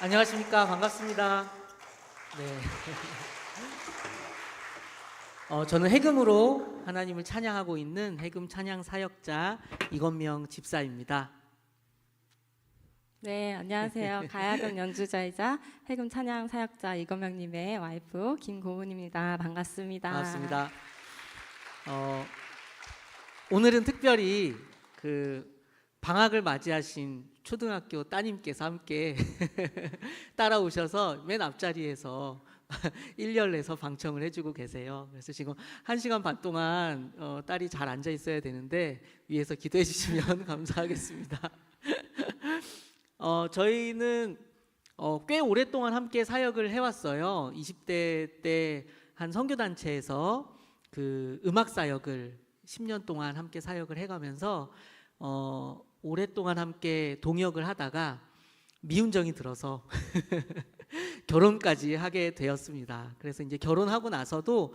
안녕하십니까. 반갑습니다. 네. 저는 해금으로 하나님을 찬양하고 있는 해금 찬양 사역자 이건명 집사입니다. 네, 안녕하세요. 가야금 연주자이자 해금 찬양 사역자 이건명님의 와이프 김고은입니다. 반갑습니다. 반갑습니다. 오늘은 특별히 방학을 맞이하신 초등학교 따님께서 함께 따라오셔서 맨 앞자리에서 1렬에서 방청을 해주고 계세요. 그래서 지금 1시간 반 동안 딸이 잘 앉아 있어야 되는데 위에서 기도해 주시면 감사하겠습니다. 저희는 꽤 오랫동안 함께 사역을 해왔어요. 20대 때 한 선교단체에서 음악 사역을 10년 동안 함께 사역을 해가면서 오랫동안 함께 동역을 하다가 미운정이 들어서 결혼까지 하게 되었습니다. 그래서 이제 결혼하고 나서도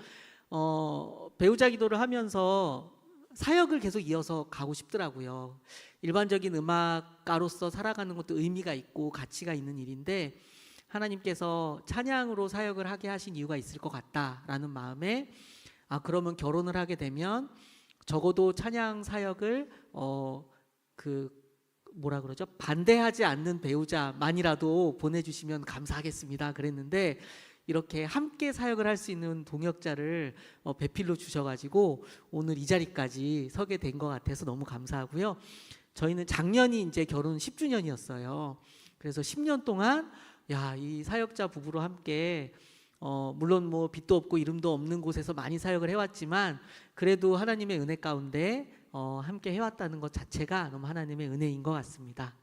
배우자 기도를 하면서 사역을 계속 이어서 가고 싶더라고요. 일반적인 음악가로서 살아가는 것도 의미가 있고 가치가 있는 일인데 하나님께서 찬양으로 사역을 하게 하신 이유가 있을 것 같다라는 마음에 그러면 결혼을 하게 되면 적어도 찬양 사역을 반대하지 않는 배우자만이라도 보내주시면 감사하겠습니다. 그랬는데 이렇게 함께 사역을 할 수 있는 동역자를 배필로 주셔가지고 오늘 이 자리까지 서게 된 것 같아서 너무 감사하고요. 저희는 작년이 이제 결혼 10주년이었어요. 그래서 10년 동안 이 사역자 부부로 함께 물론 뭐 빚도 없고 이름도 없는 곳에서 많이 사역을 해왔지만 그래도 하나님의 은혜 가운데 함께 해왔다는 것 자체가 너무 하나님의 은혜인 것 같습니다.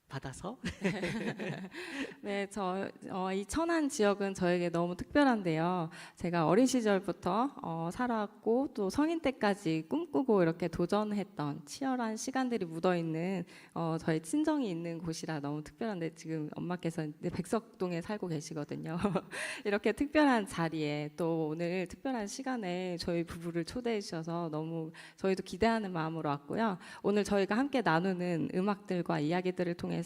받아서 네, 이 천안 지역은 저에게 너무 특별한데요. 제가 어린 시절부터 살아왔고 또 성인 때까지 꿈꾸고 이렇게 도전했던 치열한 시간들이 묻어있는 저희 친정이 있는 곳이라 너무 특별한데 지금 엄마께서 백석동에 살고 계시거든요. 이렇게 특별한 자리에 또 오늘 특별한 시간에 저희 부부를 초대해 주셔서 너무 저희도 기대하는 마음으로 왔고요. 오늘 저희가 함께 나누는 음악들과 이야기들을 통해서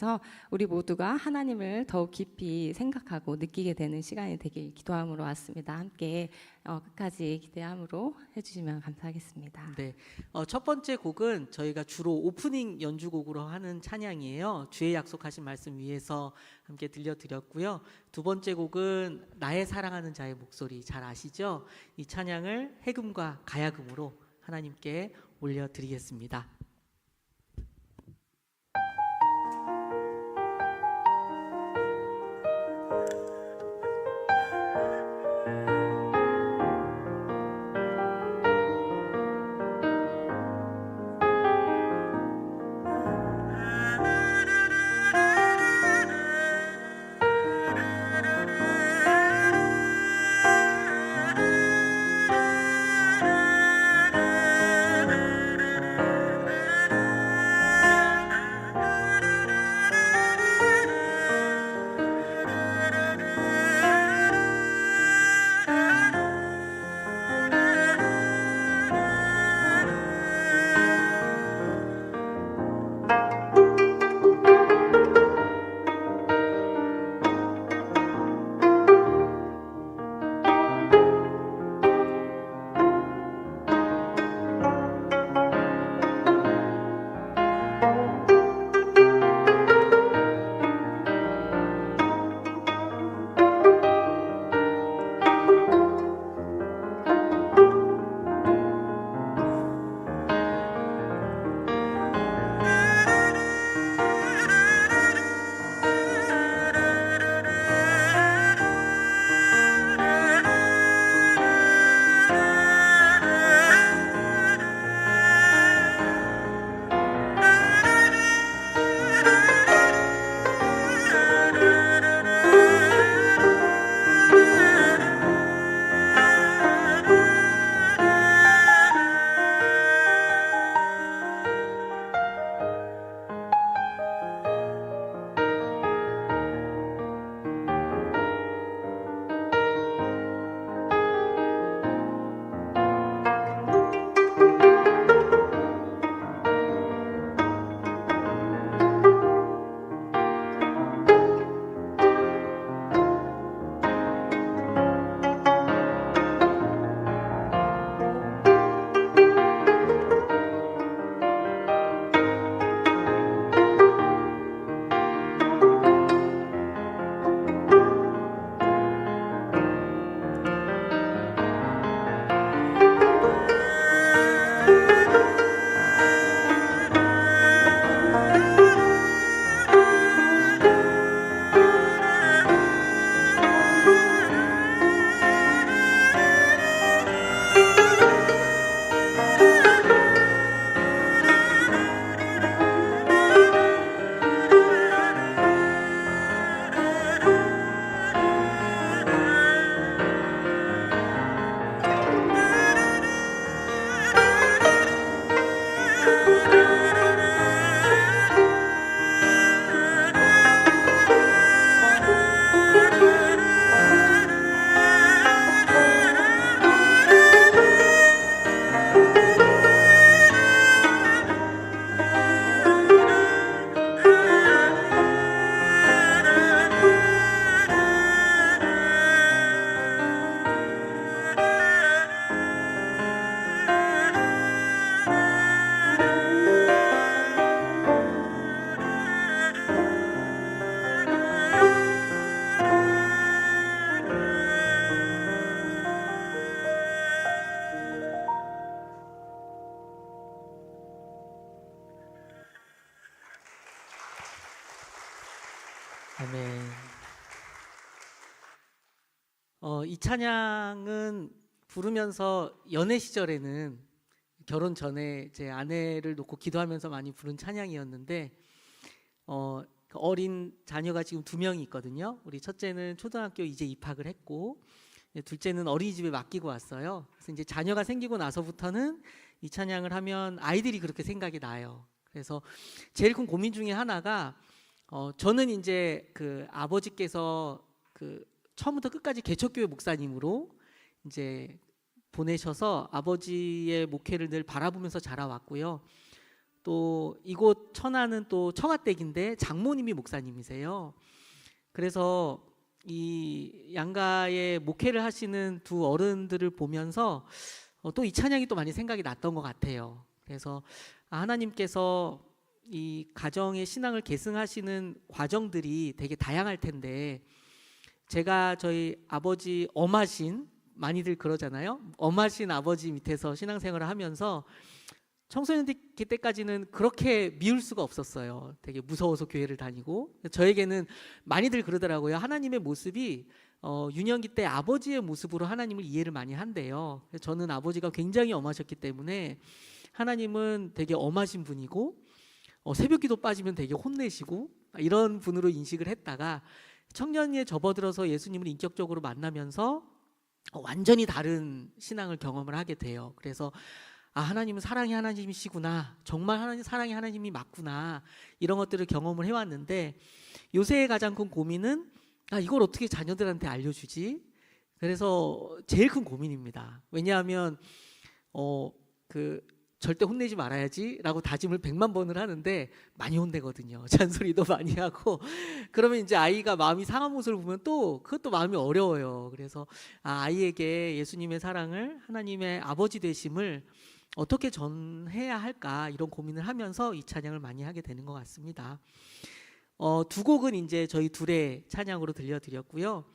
우리 모두가 하나님을 더욱 깊이 생각하고 느끼게 되는 시간이 되길 기도함으로 왔습니다. 함께 끝까지 기대함으로 해주시면 감사하겠습니다. 네, 첫 번째 곡은 저희가 주로 오프닝 연주곡으로 하는 찬양이에요. 주의 약속하신 말씀 위에서 함께 들려드렸고요. 두 번째 곡은 나의 사랑하는 자의 목소리 잘 아시죠? 이 찬양을 해금과 가야금으로 하나님께 올려드리겠습니다. 아멘. 이 찬양은 부르면서 연애 시절에는 결혼 전에 제 아내를 놓고 기도하면서 많이 부른 찬양이었는데 어린 자녀가 지금 2명이 있거든요. 우리 첫째는 초등학교 이제 입학을 했고 둘째는 어린이집에 맡기고 왔어요. 그래서 이제 자녀가 생기고 나서부터는 이 찬양을 하면 아이들이 그렇게 생각이 나요. 그래서 제일 큰 고민 중에 하나가 저는 이제 그 아버지께서 그 처음부터 끝까지 개척교회 목사님으로 이제 보내셔서 아버지의 목회를 늘 바라보면서 자라왔고요. 또 이곳 천안은 또 처가댁인데 장모님이 목사님이세요. 그래서 이 양가의 목회를 하시는 두 어른들을 보면서 또 이 찬양이 또 많이 생각이 났던 것 같아요. 그래서 하나님께서 이 가정의 신앙을 계승하시는 과정들이 되게 다양할 텐데 제가 저희 아버지 엄하신 많이들 그러잖아요. 엄하신 아버지 밑에서 신앙생활을 하면서 청소년들 때까지는 그렇게 미울 수가 없었어요. 되게 무서워서 교회를 다니고 저에게는 많이들 그러더라고요. 하나님의 모습이 유년기 때 아버지의 모습으로 하나님을 이해를 많이 한대요. 그래서 저는 아버지가 굉장히 엄하셨기 때문에 하나님은 되게 엄하신 분이고 새벽기도 빠지면 되게 혼내시고 이런 분으로 인식을 했다가 청년기에 접어들어서 예수님을 인격적으로 만나면서 완전히 다른 신앙을 경험을 하게 돼요. 그래서 하나님은 사랑의 하나님이시구나, 정말 하나님 사랑의 하나님이 맞구나, 이런 것들을 경험을 해왔는데 요새의 가장 큰 고민은 이걸 어떻게 자녀들한테 알려주지? 그래서 제일 큰 고민입니다. 왜냐하면 절대 혼내지 말아야지라고 다짐을 100만 번을 하는데 많이 혼내거든요. 잔소리도 많이 하고 그러면 이제 아이가 마음이 상한 모습을 보면 또 그것도 마음이 어려워요. 그래서 아이에게 예수님의 사랑을, 하나님의 아버지 되심을 어떻게 전해야 할까 이런 고민을 하면서 이 찬양을 많이 하게 되는 것 같습니다. 두 곡은 이제 저희 둘의 찬양으로 들려드렸고요.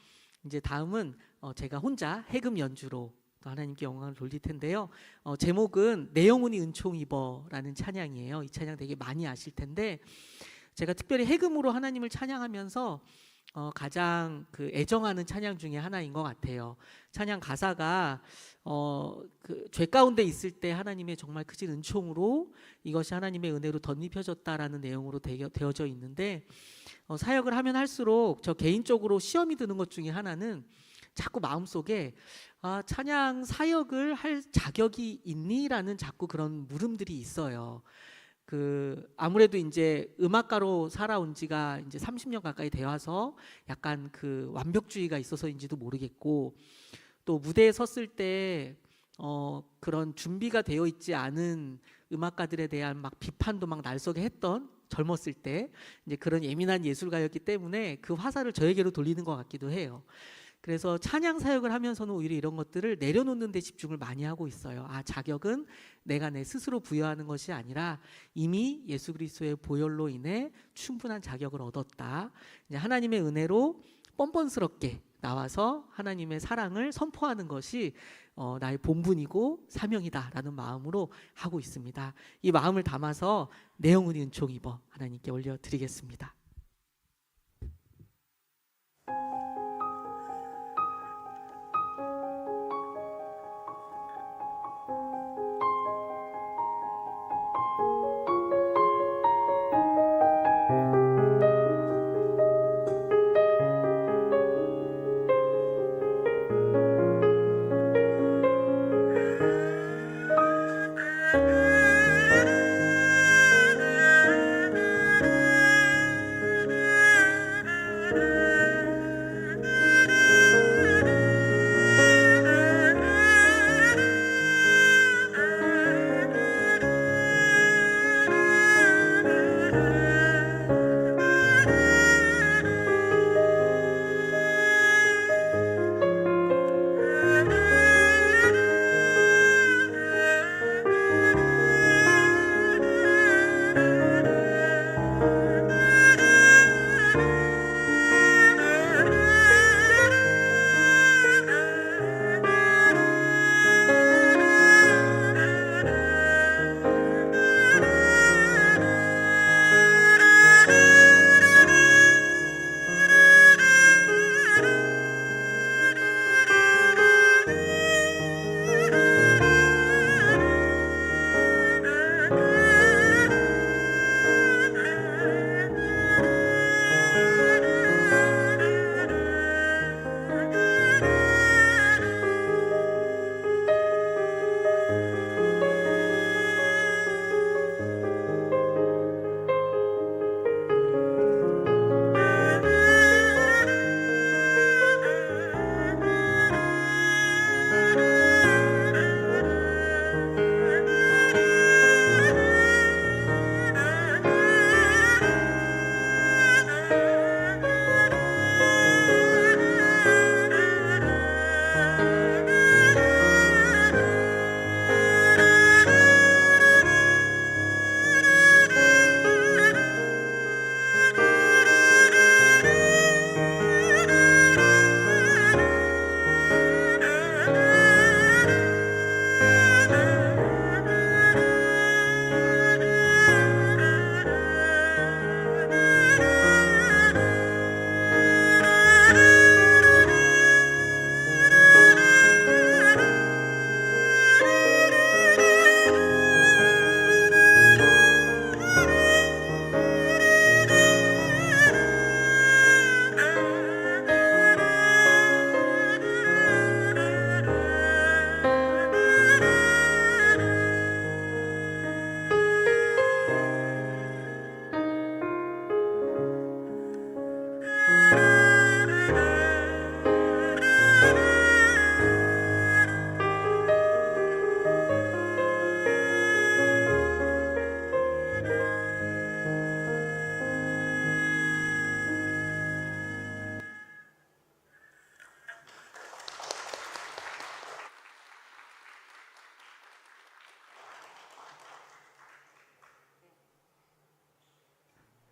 이제 다음은 제가 혼자 해금 연주로 하나님께 영광을 돌릴 텐데요. 제목은 내 영혼이 은총 입어라는 찬양이에요. 이 찬양 되게 많이 아실 텐데 제가 특별히 해금으로 하나님을 찬양하면서 가장 애정하는 찬양 중에 하나인 것 같아요. 찬양 가사가 죄 가운데 있을 때 하나님의 정말 크신 은총으로 이것이 하나님의 은혜로 덧입혀졌다라는 내용으로 되어져 있는데 사역을 하면 할수록 저 개인적으로 시험이 드는 것 중에 하나는 자꾸 마음속에 찬양 사역을 할 자격이 있니라는 자꾸 그런 물음들이 있어요. 아무래도 이제 음악가로 살아온 지가 이제 30년 가까이 되어서 약간 완벽주의가 있어서인지도 모르겠고 또 무대에 섰을 때 그런 준비가 되어 있지 않은 음악가들에 대한 막 비판도 막 날쏘게 했던 젊었을 때 이제 그런 예민한 예술가였기 때문에 그 화살을 저에게로 돌리는 것 같기도 해요. 그래서 찬양 사역을 하면서는 오히려 이런 것들을 내려놓는 데 집중을 많이 하고 있어요. 자격은 내가 내 스스로 부여하는 것이 아니라 이미 예수 그리스도의 보혈로 인해 충분한 자격을 얻었다. 이제 하나님의 은혜로 뻔뻔스럽게 나와서 하나님의 사랑을 선포하는 것이 나의 본분이고 사명이다라는 마음으로 하고 있습니다. 이 마음을 담아서 내 영혼이 은총 입어 하나님께 올려드리겠습니다.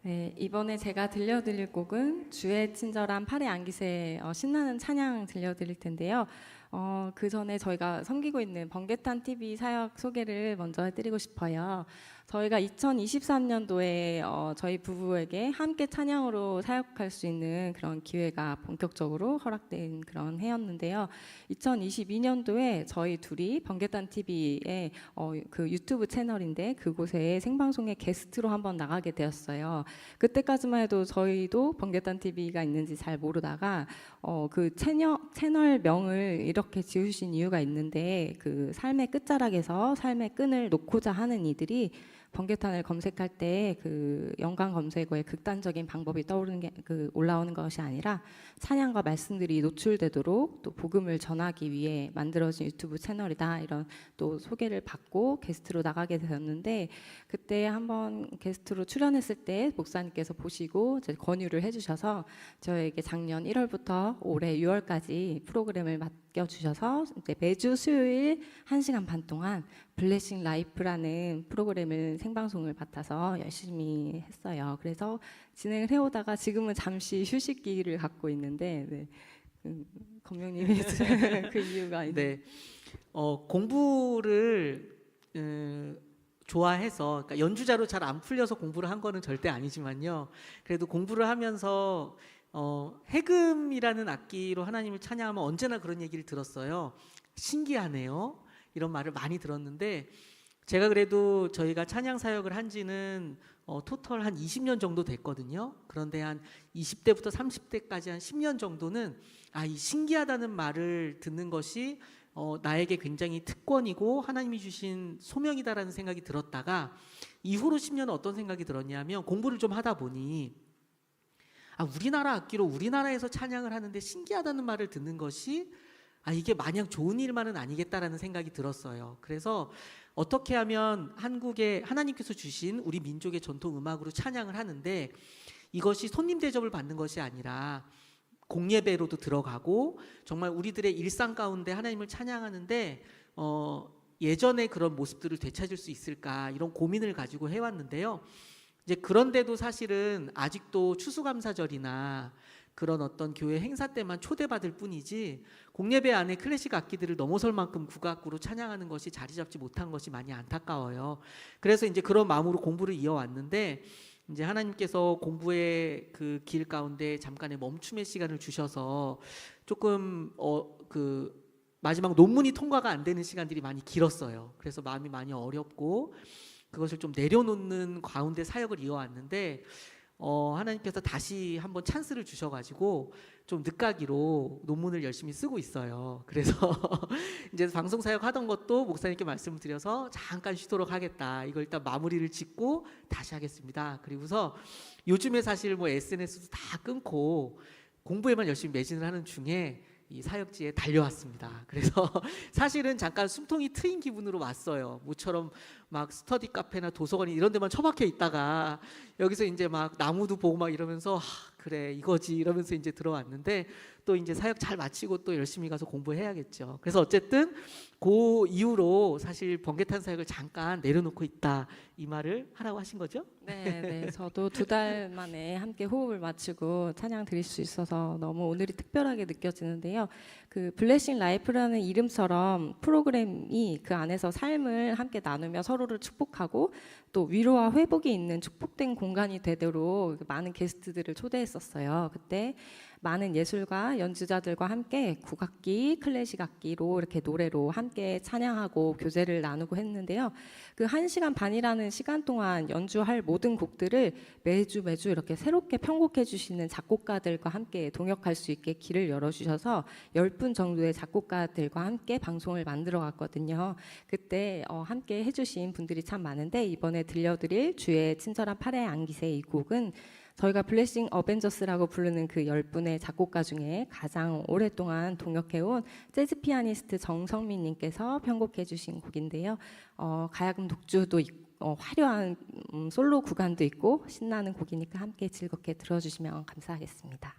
네, 이번에 제가 들려드릴 곡은 주의 친절한 팔의 안기세 신나는 찬양 들려드릴 텐데요. 그 전에 저희가 섬기고 있는 번개탄 TV 사역 소개를 먼저 해드리고 싶어요. 저희가 2023년도에 저희 부부에게 함께 찬양으로 사역할 수 있는 그런 기회가 본격적으로 허락된 그런 해였는데요. 2022년도에 저희 둘이 번개탄 TV의 그 유튜브 채널인데 그곳에 생방송에 게스트로 한번 나가게 되었어요. 그때까지만 해도 저희도 번개탄 TV가 있는지 잘 모르다가 그 채널 명을 이렇게 지으신 이유가 있는데 그 삶의 끝자락에서 삶의 끈을 놓고자 하는 이들이 번개탄을 검색할 때 그 연관 검색어에 극단적인 방법이 떠오르는 게 올라오는 것이 아니라 찬양과 말씀들이 노출되도록 또 복음을 전하기 위해 만들어진 유튜브 채널이다, 이런 또 소개를 받고 게스트로 나가게 되었는데, 그때 한번 게스트로 출연했을 때 목사님께서 보시고 이제 권유를 해주셔서 저에게 작년 1월부터 올해 6월까지 프로그램을 맡겨주셔서 이제 매주 수요일 1시간 반 동안 블레싱 라이프라는 프로그램을 생방송을 맡아서 열심히 했어요. 그래서 진행을 해오다가 지금은 잠시 휴식기를 갖고 있는데, 네. 검명님이 그 이유가 네, 공부를 좋아해서, 그러니까 연주자로 잘 안 풀려서 공부를 한 거는 절대 아니지만요. 그래도 공부를 하면서 해금이라는 악기로 하나님을 찬양하면 언제나 그런 얘기를 들었어요. 신기하네요. 이런 말을 많이 들었는데, 제가 그래도 저희가 찬양 사역을 한 지는 토탈 한 20년 정도 됐거든요. 그런데 한 20대부터 30대까지 한 10년 정도는 이 신기하다는 말을 듣는 것이 나에게 굉장히 특권이고 하나님이 주신 소명이다라는 생각이 들었다가, 이후로 10년은 어떤 생각이 들었냐면, 공부를 좀 하다 보니 우리나라 악기로 우리나라에서 찬양을 하는데 신기하다는 말을 듣는 것이 이게 마냥 좋은 일만은 아니겠다라는 생각이 들었어요. 그래서 어떻게 하면 한국에 하나님께서 주신 우리 민족의 전통 음악으로 찬양을 하는데, 이것이 손님 대접을 받는 것이 아니라 공예배로도 들어가고 정말 우리들의 일상 가운데 하나님을 찬양하는데 예전의 그런 모습들을 되찾을 수 있을까, 이런 고민을 가지고 해왔는데요. 이제 그런데도 사실은 아직도 추수감사절이나 그런 어떤 교회 행사 때만 초대받을 뿐이지, 공예배 안에 클래식 악기들을 넘어설 만큼 국악으로 찬양하는 것이 자리 잡지 못한 것이 많이 안타까워요. 그래서 이제 그런 마음으로 공부를 이어왔는데, 이제 하나님께서 공부의 그 길 가운데 잠깐의 멈춤의 시간을 주셔서 조금 마지막 논문이 통과가 안 되는 시간들이 많이 길었어요. 그래서 마음이 많이 어렵고 그것을 좀 내려놓는 가운데 사역을 이어왔는데, 하나님께서 다시 한번 찬스를 주셔가지고 좀 늦가기로 논문을 열심히 쓰고 있어요. 그래서 이제 방송 사역 하던 것도 목사님께 말씀을 드려서 잠깐 쉬도록 하겠다, 이걸 일단 마무리를 짓고 다시 하겠습니다. 그리고서 요즘에 사실 뭐 SNS도 다 끊고 공부에만 열심히 매진을 하는 중에 이 사역지에 달려왔습니다. 그래서 사실은 잠깐 숨통이 트인 기분으로 왔어요. 모처럼 막 스터디 카페나 도서관 이런 데만 처박혀 있다가 여기서 이제 막 나무도 보고 막 이러면서 그래 이거지 이러면서 이제 들어왔는데, 또 이제 사역 잘 마치고 또 열심히 가서 공부해야겠죠. 그래서 어쨌든 그 이후로 사실 번개탄 사역을 잠깐 내려놓고 있다, 이 말을 하라고 하신 거죠? 네. 저도 2달 만에 함께 호흡을 맞추고 찬양 드릴 수 있어서 너무 오늘이 특별하게 느껴지는데요. 그 블레싱 라이프라는 이름처럼 프로그램이 그 안에서 삶을 함께 나누며 서로를 축복하고 또 위로와 회복이 있는 축복된 공간이 되도록 많은 게스트들을 초대했었어요. 그때 많은 예술가, 연주자들과 함께 국악기, 클래식 악기로 이렇게 노래로 함께 찬양하고 교제를 나누고 했는데요. 그 1시간 반이라는 시간 동안 연주할 모든 곡들을 매주 이렇게 새롭게 편곡해 주시는 작곡가들과 함께 동역할 수 있게 길을 열어주셔서 10분 정도의 작곡가들과 함께 방송을 만들어 갔거든요. 그때 함께 해주신 분들이 참 많은데, 이번에 들려드릴 주의 친절한 팔에 안기세 이 곡은 저희가 블레싱 어벤져스라고 부르는 그 10분의 작곡가 중에 가장 오랫동안 동역해온 재즈 피아니스트 정성민님께서 편곡해 주신 곡인데요. 가야금 독주도 있고 화려한 솔로 구간도 있고 신나는 곡이니까 함께 즐겁게 들어주시면 감사하겠습니다.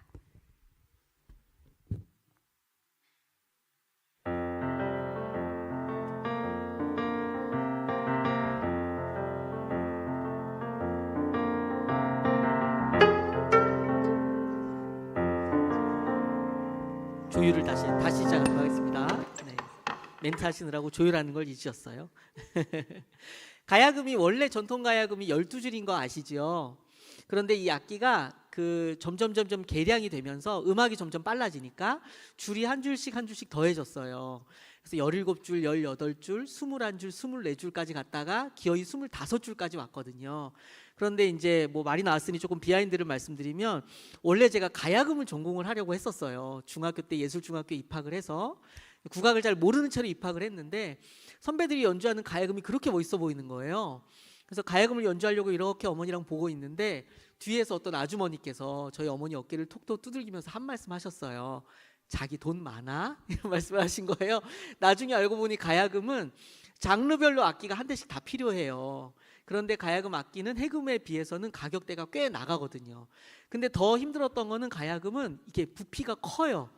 다시 시작하도록 하겠습니다. 네. 멘트 하시느라고 조율하는 걸 잊으셨어요. 가야금이 원래 전통 가야금이 12줄인 거 아시죠? 그런데 이 악기가 점점 개량이 되면서 음악이 점점 빨라지니까 줄이 한 줄씩 한 줄씩 더해졌어요. 그래서 17줄, 18줄, 21줄, 24줄까지 갔다가 기어이 25줄까지 왔거든요. 그런데 이제 뭐 말이 나왔으니 조금 비하인드를 말씀드리면, 원래 제가 가야금을 전공을 하려고 했었어요. 중학교 때 예술중학교에 입학을 해서 국악을 잘 모르는 채로 입학을 했는데 선배들이 연주하는 가야금이 그렇게 멋있어 보이는 거예요. 그래서 가야금을 연주하려고 이렇게 어머니랑 보고 있는데 뒤에서 어떤 아주머니께서 저희 어머니 어깨를 톡톡 두들기면서 한 말씀 하셨어요. 자기 돈 많아? 이런 말씀을 하신 거예요. 나중에 알고 보니 가야금은 장르별로 악기가 한 대씩 다 필요해요. 그런데 가야금 악기는 해금에 비해서는 가격대가 꽤 나가거든요. 근데 더 힘들었던 거는 가야금은 이게 부피가 커요.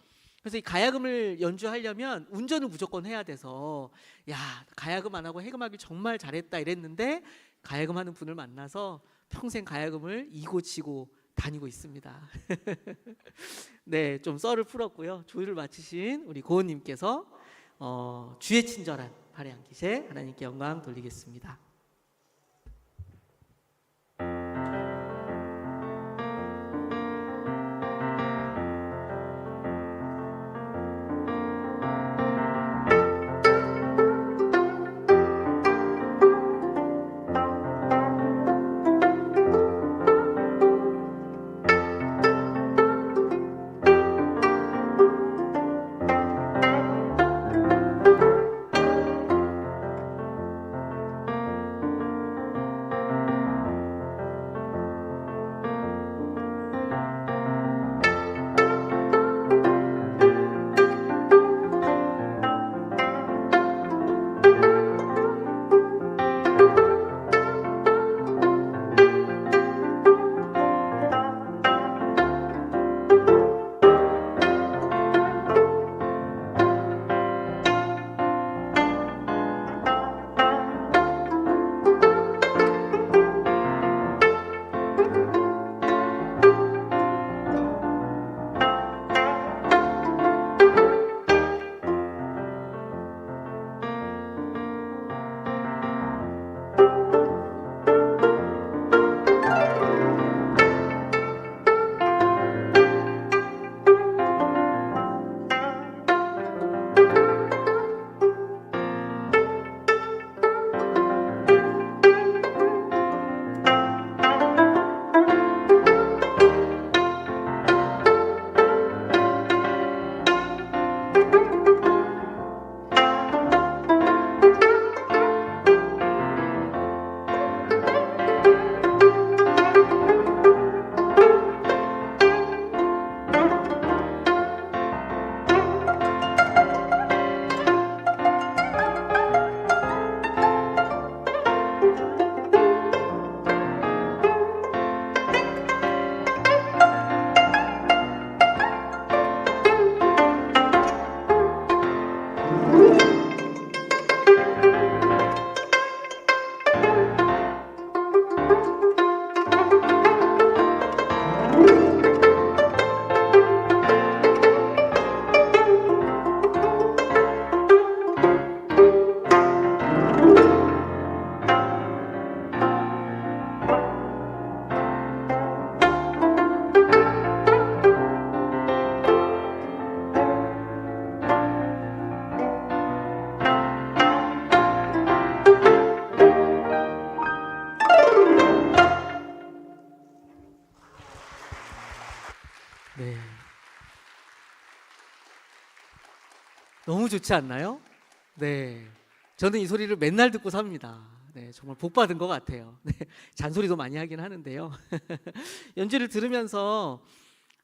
그래서 이 가야금을 연주하려면 운전을 무조건 해야 돼서, 야, 가야금 안 하고 해금하기 정말 잘했다 이랬는데 가야금 하는 분을 만나서 평생 가야금을 이고치고 다니고 있습니다. 네, 좀 썰을 풀었고요. 조율을 마치신 우리 고은님께서 주의 친절한 발의 안기세 하나님께 영광 돌리겠습니다. 네, 너무 좋지 않나요? 네, 저는 이 소리를 맨날 듣고 삽니다. 네, 정말 복 받은 것 같아요. 네, 잔소리도 많이 하긴 하는데요. 연주를 들으면서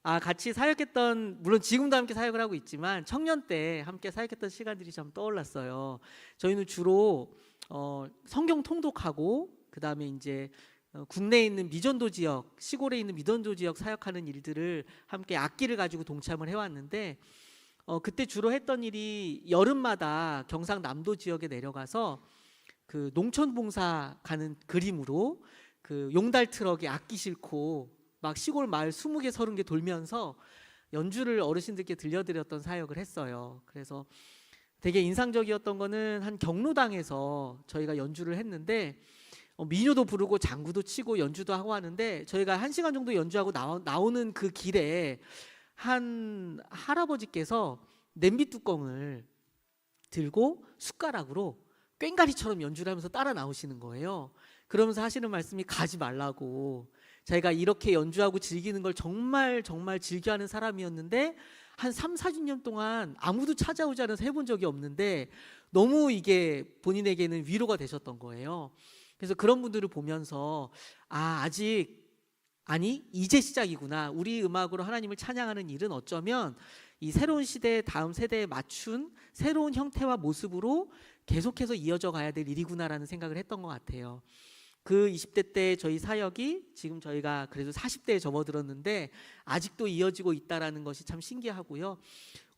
같이 사역했던, 물론 지금도 함께 사역을 하고 있지만 청년 때 함께 사역했던 시간들이 참 떠올랐어요. 저희는 주로 성경 통독하고 그 다음에 이제 국내에 있는 미전도 지역, 시골에 있는 미전도 지역 사역하는 일들을 함께 악기를 가지고 동참을 해왔는데 그때 주로 했던 일이 여름마다 경상남도 지역에 내려가서 그 농촌 봉사 가는 그림으로 그 용달 트럭에 악기 싣고 막 시골 마을 20개 30개 돌면서 연주를 어르신들께 들려드렸던 사역을 했어요. 그래서 되게 인상적이었던 거는 한 경로당에서 저희가 연주를 했는데 민요도 부르고 장구도 치고 연주도 하고 하는데 저희가 1시간 정도 연주하고 나오는 그 길에 한 할아버지께서 냄비 뚜껑을 들고 숟가락으로 꽹가리처럼 연주를 하면서 따라 나오시는 거예요. 그러면서 하시는 말씀이 가지 말라고. 자기가 이렇게 연주하고 즐기는 걸 정말 정말 즐겨하는 사람이었는데 한 3, 40년 동안 아무도 찾아오지 않아서 해본 적이 없는데 너무 이게 본인에게는 위로가 되셨던 거예요. 그래서 그런 분들을 보면서 아니 이제 시작이구나. 우리 음악으로 하나님을 찬양하는 일은 어쩌면 이 새로운 시대의 다음 세대에 맞춘 새로운 형태와 모습으로 계속해서 이어져 가야 될 일이구나라는 생각을 했던 것 같아요. 그 20대 때 저희 사역이 지금 저희가 그래도 40대에 접어들었는데 아직도 이어지고 있다라는 것이 참 신기하고요.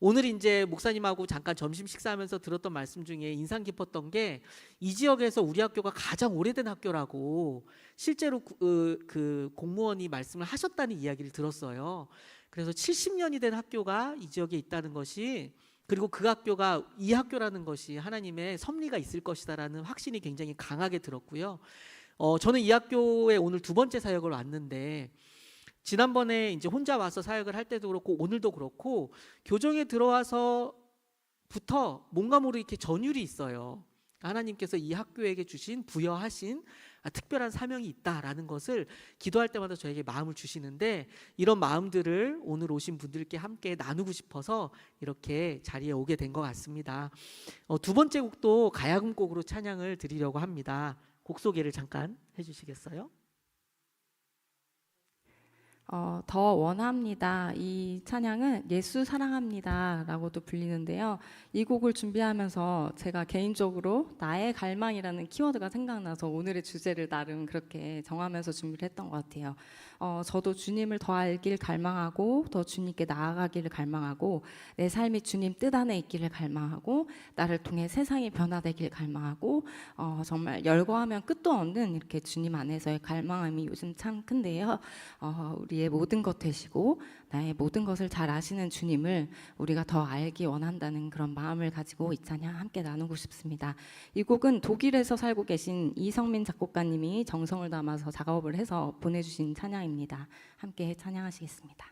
오늘 이제 목사님하고 잠깐 점심 식사하면서 들었던 말씀 중에 인상 깊었던 게 이 지역에서 우리 학교가 가장 오래된 학교라고 실제로 그 공무원이 말씀을 하셨다는 이야기를 들었어요. 그래서 70년이 된 학교가 이 지역에 있다는 것이, 그리고 그 학교가 이 학교라는 것이 하나님의 섭리가 있을 것이다라는 확신이 굉장히 강하게 들었고요. 저는 이 학교에 오늘 2번째 사역을 왔는데 지난번에 이제 혼자 와서 사역을 할 때도 그렇고 오늘도 그렇고 교정에 들어와서부터 뭔가 모르게 이렇게 전율이 있어요. 하나님께서 이 학교에게 주신 부여하신 특별한 사명이 있다라는 것을 기도할 때마다 저에게 마음을 주시는데 이런 마음들을 오늘 오신 분들께 함께 나누고 싶어서 이렇게 자리에 오게 된 것 같습니다. 2번째 곡도 가야금 곡으로 찬양을 드리려고 합니다. 곡 소개를 잠깐 해주시겠어요? 더 원합니다. 이 찬양은 예수 사랑합니다 라고도 불리는데요. 이 곡을 준비하면서 제가 개인적으로 나의 갈망이라는 키워드가 생각나서 오늘의 주제를 나름 그렇게 정하면서 준비를 했던 것 같아요. 저도 주님을 더 알길 갈망하고 더 주님께 나아가기를 갈망하고 내 삶이 주님 뜻 안에 있기를 갈망하고 나를 통해 세상이 변화되길 갈망하고 정말 열거하면 끝도 없는 이렇게 주님 안에서의 갈망함이 요즘 참 큰데요. 우리의 모든 것 되시고 나의 모든 것을 잘 아시는 주님을 우리가 더 알기 원한다는 그런 마음을 가지고 이 찬양 함께 나누고 싶습니다. 이 곡은 독일에서 살고 계신 이성민 작곡가님이 정성을 담아서 작업을 해서 보내주신 찬양입니다. 함께 찬양하시겠습니다.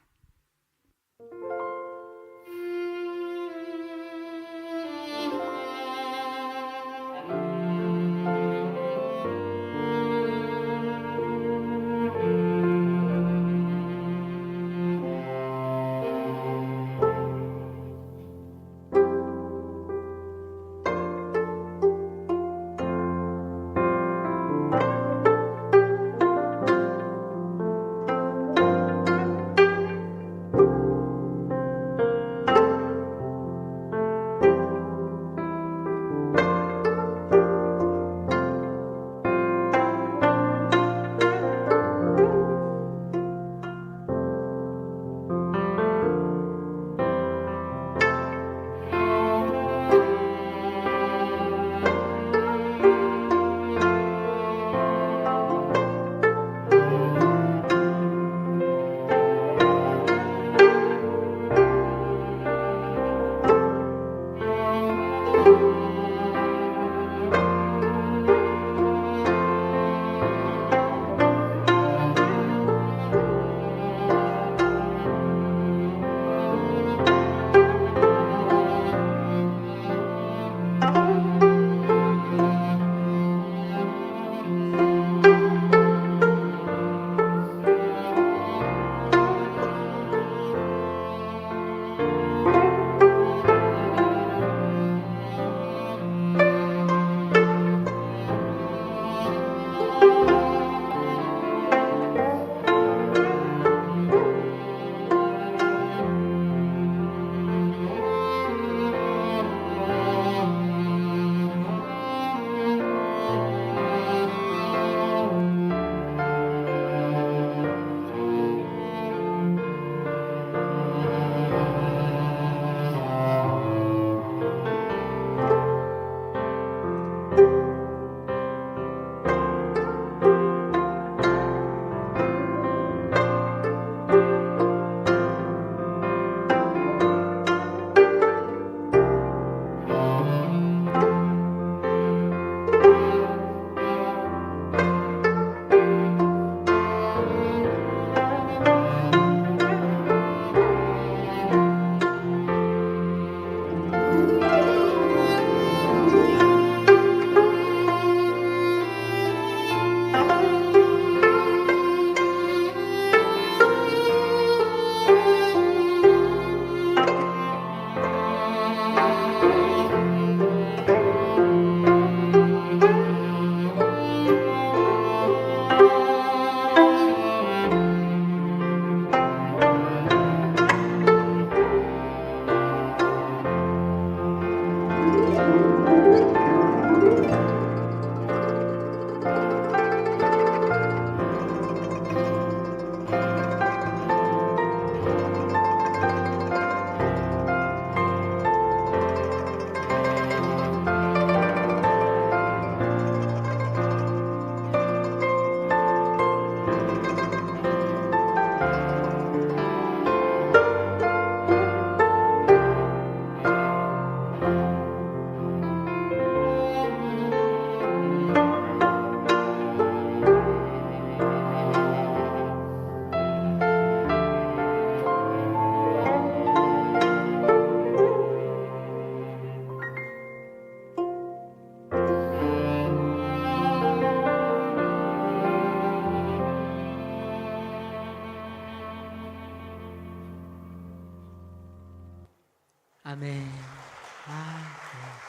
아멘.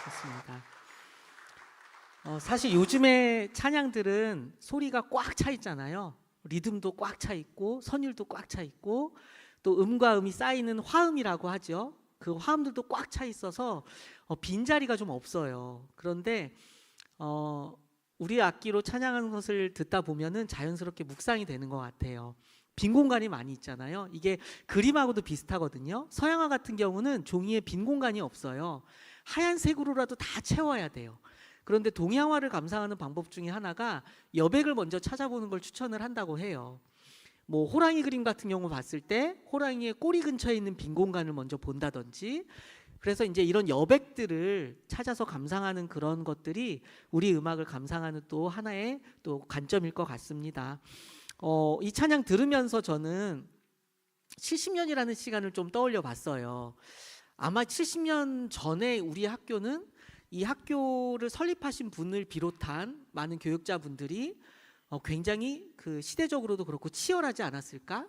좋습니다. 사실 요즘의 찬양들은 소리가 꽉 차 있잖아요. 리듬도 꽉 차 있고 선율도 꽉 차 있고 또 음과 음이 쌓이는 화음이라고 하죠. 그 화음들도 꽉 차 있어서 빈자리가 좀 없어요. 그런데 우리 악기로 찬양하는 것을 듣다 보면은 자연스럽게 묵상이 되는 것 같아요. 빈 공간이 많이 있잖아요. 이게 그림하고도 비슷하거든요. 서양화 같은 경우는 종이에 빈 공간이 없어요. 하얀색으로라도 다 채워야 돼요. 그런데 동양화를 감상하는 방법 중에 하나가 여백을 먼저 찾아보는 걸 추천을 한다고 해요. 뭐 호랑이 그림 같은 경우 봤을 때 호랑이의 꼬리 근처에 있는 빈 공간을 먼저 본다든지, 그래서 이제 이런 여백들을 찾아서 감상하는 그런 것들이 우리 음악을 감상하는 또 하나의 또 관점일 것 같습니다. 이 찬양 들으면서 저는 70년이라는 시간을 좀 떠올려 봤어요. 아마 70년 전에 우리 학교는 이 학교를 설립하신 분을 비롯한 많은 교육자분들이 굉장히 그 시대적으로도 그렇고 치열하지 않았을까?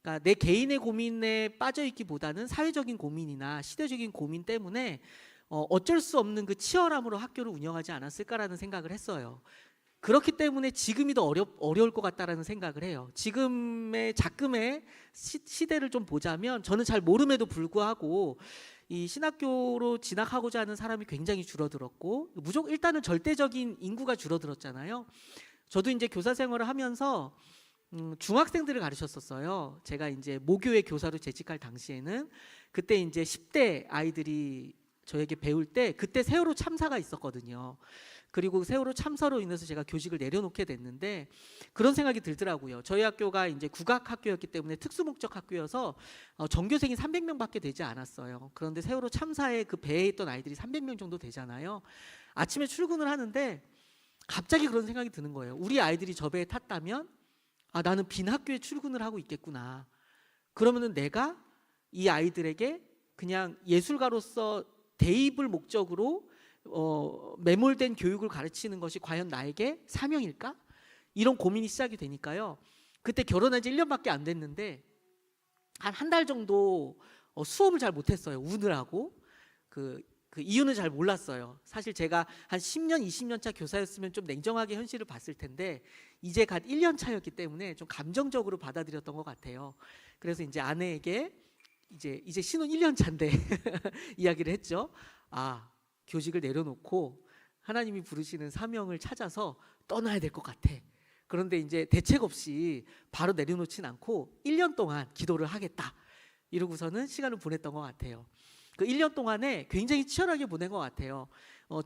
그러니까 내 개인의 고민에 빠져 있기보다는 사회적인 고민이나 시대적인 고민 때문에 어쩔 수 없는 그 치열함으로 학교를 운영하지 않았을까라는 생각을 했어요. 그렇기 때문에 지금이 더 어려울 것 같다라는 생각을 해요. 지금의 작금의 시대를 좀 보자면 저는 잘 모름에도 불구하고 이 신학교로 진학하고자 하는 사람이 굉장히 줄어들었고, 무조건 일단은 절대적인 인구가 줄어들었잖아요. 저도 이제 교사 생활을 하면서 중학생들을 가르쳤었어요. 제가 이제 모교의 교사로 재직할 당시에는 그때 이제 10대 아이들이 저에게 배울 때 그때 세월호 참사가 있었거든요. 그리고 세월호 참사로 인해서 제가 교직을 내려놓게 됐는데 그런 생각이 들더라고요. 저희 학교가 이제 국악학교였기 때문에 특수목적 학교여서 전교생이 300명밖에 되지 않았어요. 그런데 세월호 참사에 그 배에 있던 아이들이 300명 정도 되잖아요. 아침에 출근을 하는데 갑자기 그런 생각이 드는 거예요. 우리 아이들이 저 배에 탔다면 나는 빈 학교에 출근을 하고 있겠구나. 그러면은 내가 이 아이들에게 그냥 예술가로서 대입을 목적으로 매몰된 교육을 가르치는 것이 과연 나에게 사명일까? 이런 고민이 시작이 되니까요. 그때 결혼한 지 1년밖에 안 됐는데 한 달 정도 수업을 잘 못했어요. 우느라고. 그 이유는 잘 몰랐어요. 사실 제가 한 10년, 20년 차 교사였으면 좀 냉정하게 현실을 봤을 텐데 이제 갓 1년 차였기 때문에 좀 감정적으로 받아들였던 것 같아요. 그래서 이제 아내에게 이제 신혼 1년 차인데 이야기를 했죠. 교직을 내려놓고 하나님이 부르시는 사명을 찾아서 떠나야 될 것 같아. 그런데 이제 대책 없이 바로 내려놓진 않고 1년 동안 기도를 하겠다. 이러고서는 시간을 보냈던 것 같아요. 그 1년 동안에 굉장히 치열하게 보낸 것 같아요.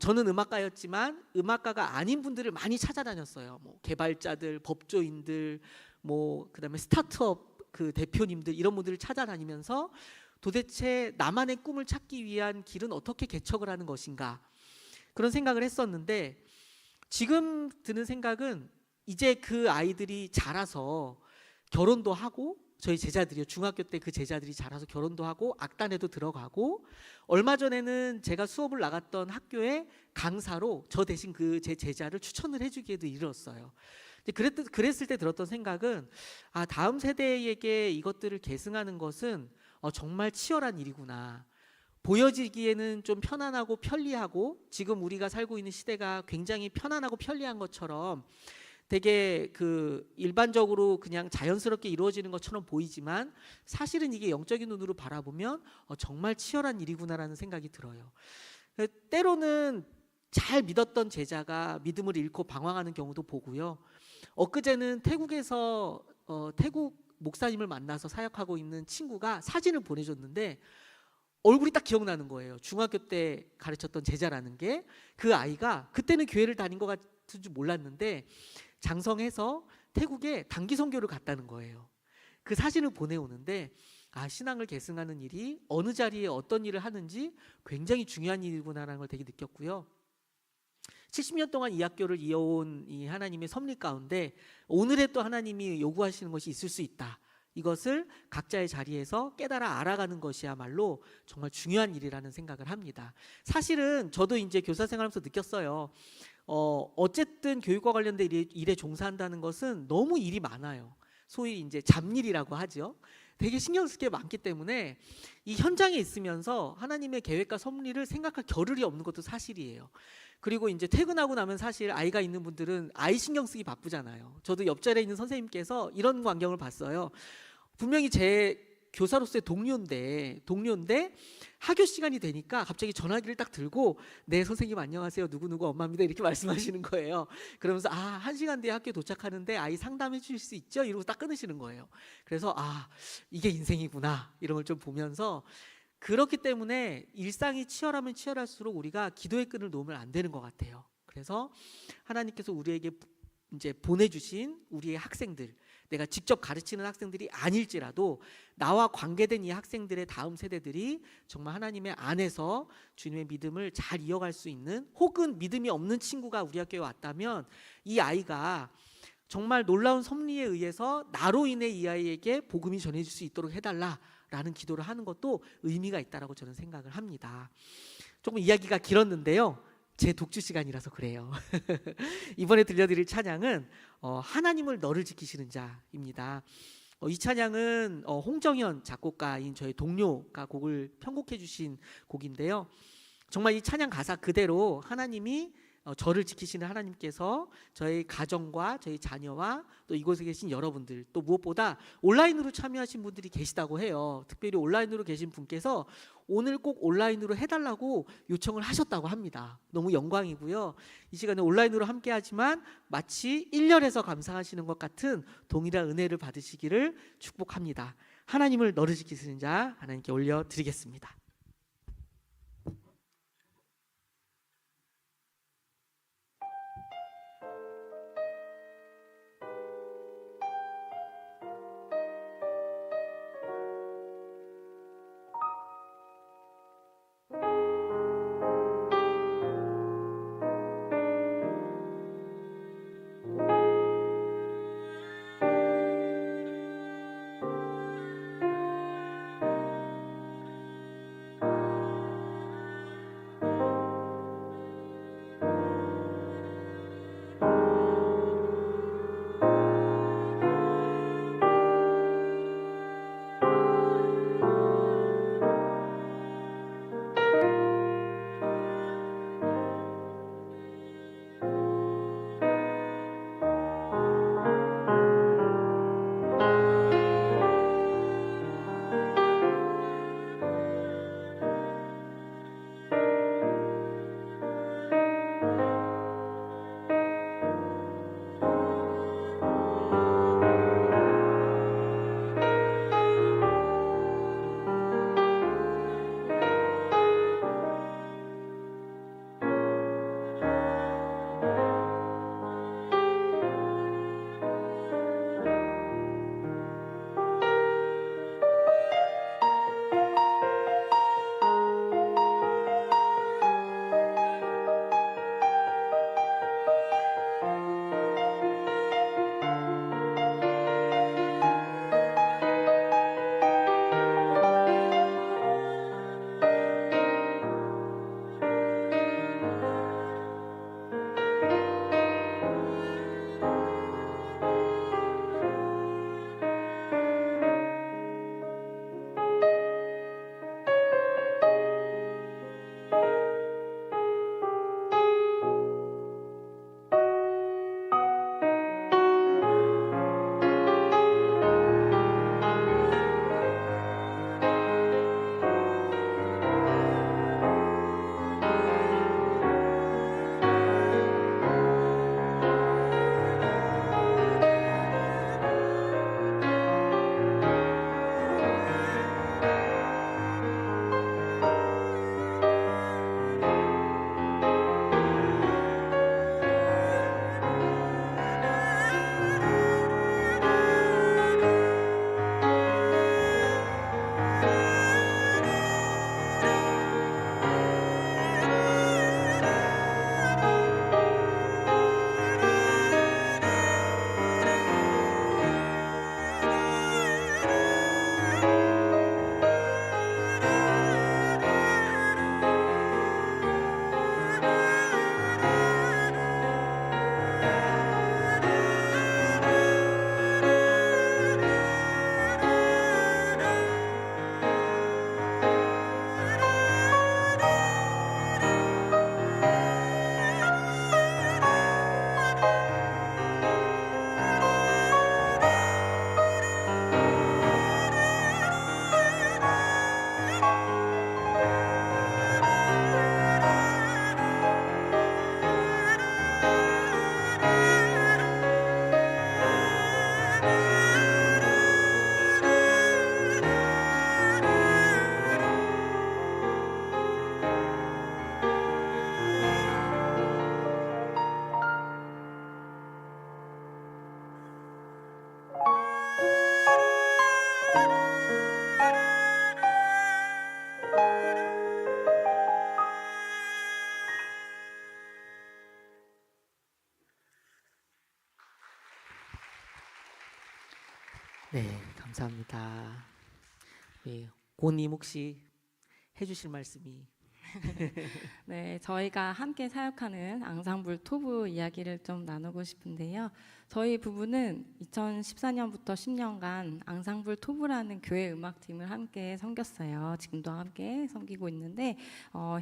저는 음악가였지만 음악가가 아닌 분들을 많이 찾아다녔어요. 뭐 개발자들, 법조인들, 뭐 그다음에 스타트업 그 대표님들 이런 분들을 찾아다니면서 도대체 나만의 꿈을 찾기 위한 길은 어떻게 개척을 하는 것인가, 그런 생각을 했었는데 지금 드는 생각은 이제 그 아이들이 자라서 결혼도 하고, 저희 제자들이요, 중학교 때 그 제자들이 자라서 결혼도 하고 악단에도 들어가고, 얼마 전에는 제가 수업을 나갔던 학교의 강사로 저 대신 그 제 제자를 추천을 해주기에도 이르렀어요. 그랬을 때 들었던 생각은 다음 세대에게 이것들을 계승하는 것은 정말 치열한 일이구나. 보여지기에는 좀 편안하고 편리하고, 지금 우리가 살고 있는 시대가 굉장히 편안하고 편리한 것처럼 되게 그 일반적으로 그냥 자연스럽게 이루어지는 것처럼 보이지만 사실은 이게 영적인 눈으로 바라보면 정말 치열한 일이구나라는 생각이 들어요. 때로는 잘 믿었던 제자가 믿음을 잃고 방황하는 경우도 보고요. 엊그제는 태국에서 태국 목사님을 만나서 사역하고 있는 친구가 사진을 보내줬는데 얼굴이 딱 기억나는 거예요. 중학교 때 가르쳤던 제자라는 게, 그 아이가 그때는 교회를 다닌 것 같은 줄 몰랐는데 장성해서 태국에 단기 선교를 갔다는 거예요. 그 사진을 보내오는데 신앙을 계승하는 일이 어느 자리에 어떤 일을 하는지 굉장히 중요한 일이구나라는 걸 되게 느꼈고요. 70년 동안 이 학교를 이어온 이 하나님의 섭리 가운데 오늘의 또 하나님이 요구하시는 것이 있을 수 있다. 이것을 각자의 자리에서 깨달아 알아가는 것이야말로 정말 중요한 일이라는 생각을 합니다. 사실은 저도 이제 교사 생활하면서 느꼈어요. 어쨌든 교육과 관련된 일에 종사한다는 것은 너무 일이 많아요. 소위 이제 잡일이라고 하죠. 되게 신경 쓸 게 많기 때문에 이 현장에 있으면서 하나님의 계획과 섭리를 생각할 겨를이 없는 것도 사실이에요. 그리고 이제 퇴근하고 나면 사실 아이가 있는 분들은 아이 신경 쓰기 바쁘잖아요. 저도 옆자리에 있는 선생님께서 이런 광경을 봤어요. 분명히 제 교사로서의 동료인데 학교 시간이 되니까 갑자기 전화기를 딱 들고 네 선생님 안녕하세요 누구누구 엄마입니다 이렇게 말씀하시는 거예요. 그러면서 1시간 뒤에 학교에 도착하는데 아이 상담해 주실 수 있죠? 이러고 딱 끊으시는 거예요. 그래서 이게 인생이구나 이런 걸 좀 보면서, 그렇기 때문에 일상이 치열하면 치열할수록 우리가 기도의 끈을 놓으면 안 되는 것 같아요. 그래서 하나님께서 우리에게 이제 보내주신 우리의 학생들, 내가 직접 가르치는 학생들이 아닐지라도 나와 관계된 이 학생들의 다음 세대들이 정말 하나님의 안에서 주님의 믿음을 잘 이어갈 수 있는, 혹은 믿음이 없는 친구가 우리 학교에 왔다면 이 아이가 정말 놀라운 섭리에 의해서 나로 인해 이 아이에게 복음이 전해질 수 있도록 해달라라는 기도를 하는 것도 의미가 있다라고 저는 생각을 합니다. 조금 이야기가 길었는데요, 제 독주 시간이라서 그래요. 이번에 들려드릴 찬양은 하나님을 너를 지키시는 자입니다. 이 찬양은 홍정현 작곡가인 저희 동료가 곡을 편곡해 주신 곡인데요, 정말 이 찬양 가사 그대로 하나님이 저를 지키시는 하나님께서 저희 가정과 저희 자녀와 또 이곳에 계신 여러분들, 또 무엇보다 온라인으로 참여하신 분들이 계시다고 해요. 특별히 온라인으로 계신 분께서 오늘 꼭 온라인으로 해달라고 요청을 하셨다고 합니다. 너무 영광이고요. 이 시간에 온라인으로 함께하지만 마치 1년에서 감상하시는 것 같은 동일한 은혜를 받으시기를 축복합니다. 하나님을 너를 지키시는 자 하나님께 올려드리겠습니다. 네, 감사합니다. 예, 고님 혹시 해주실 말씀이? 네, 저희가 함께 사역하는 앙상블 토부 이야기를 좀 나누고 싶은데요. 저희 부부는 2014년부터 10년간 앙상블 토부라는 교회 음악팀을 함께 섬겼어요. 지금도 함께 섬기고 있는데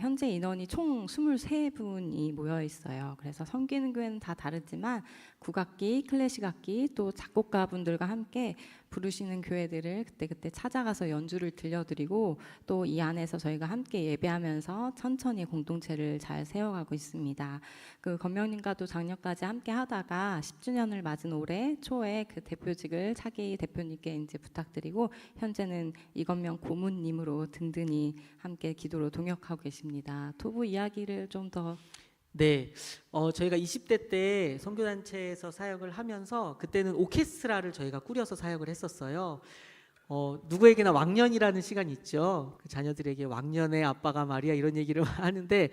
현재 인원이 총 23분이 모여 있어요. 그래서 섬기는 교회는 다 다르지만 국악기, 클래식 악기, 또 작곡가분들과 함께 부르시는 교회들을 그때그때 찾아가서 연주를 들려드리고 또 이 안에서 저희가 함께 예배하면서 천천히 공동체를 잘 세워가고 있습니다. 그 건명님과도 작년까지 함께 하다가 10주년을 맞은 올해 초에 그 대표직을 차기 대표님께 이제 부탁드리고 현재는 이건명 고문님으로 든든히 함께 기도로 동역하고 계십니다. 토부 이야기를 좀 더 네, 저희가 20대 때 선교단체에서 사역을 하면서 그때는 오케스트라를 저희가 꾸려서 사역을 했었어요. 누구에게나 왕년이라는 시간이 있죠. 그 자녀들에게 왕년의 아빠가 말이야 이런 얘기를 하는데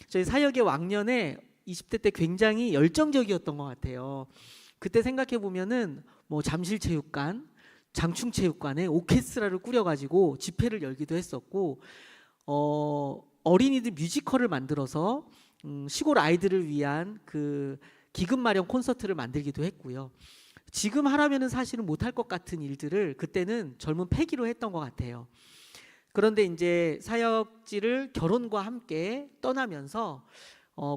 저희 사역의 왕년에 20대 때 굉장히 열정적이었던 것 같아요. 그때 생각해 보면은 뭐 잠실체육관, 장충체육관에 오케스트라를 꾸려가지고 집회를 열기도 했었고 어린이들 뮤지컬을 만들어서 시골 아이들을 위한 그 기금 마련 콘서트를 만들기도 했고요. 지금 하라면은 사실은 못할 것 같은 일들을 그때는 젊은 패기로 했던 것 같아요. 그런데 이제 사역지를 결혼과 함께 떠나면서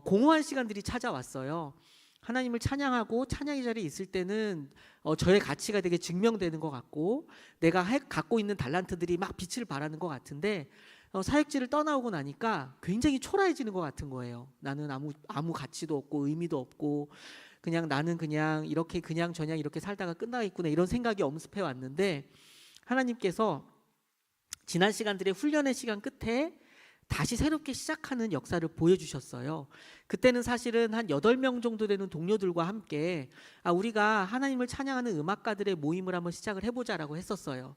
공허한 시간들이 찾아왔어요. 하나님을 찬양하고 찬양의 자리에 있을 때는 저의 가치가 되게 증명되는 것 같고 내가 갖고 있는 달란트들이 막 빛을 발하는 것 같은데 사역지를 떠나오고 나니까 굉장히 초라해지는 것 같은 거예요. 나는 아무 가치도 없고 의미도 없고 그냥 나는 그냥 이렇게 그냥 저냥 이렇게 살다가 끝나겠구나 이런 생각이 엄습해 왔는데 하나님께서 지난 시간들의 훈련의 시간 끝에 다시 새롭게 시작하는 역사를 보여주셨어요. 그때는 사실은 한 8명 정도 되는 동료들과 함께 우리가 하나님을 찬양하는 음악가들의 모임을 한번 시작을 해보자라고 했었어요.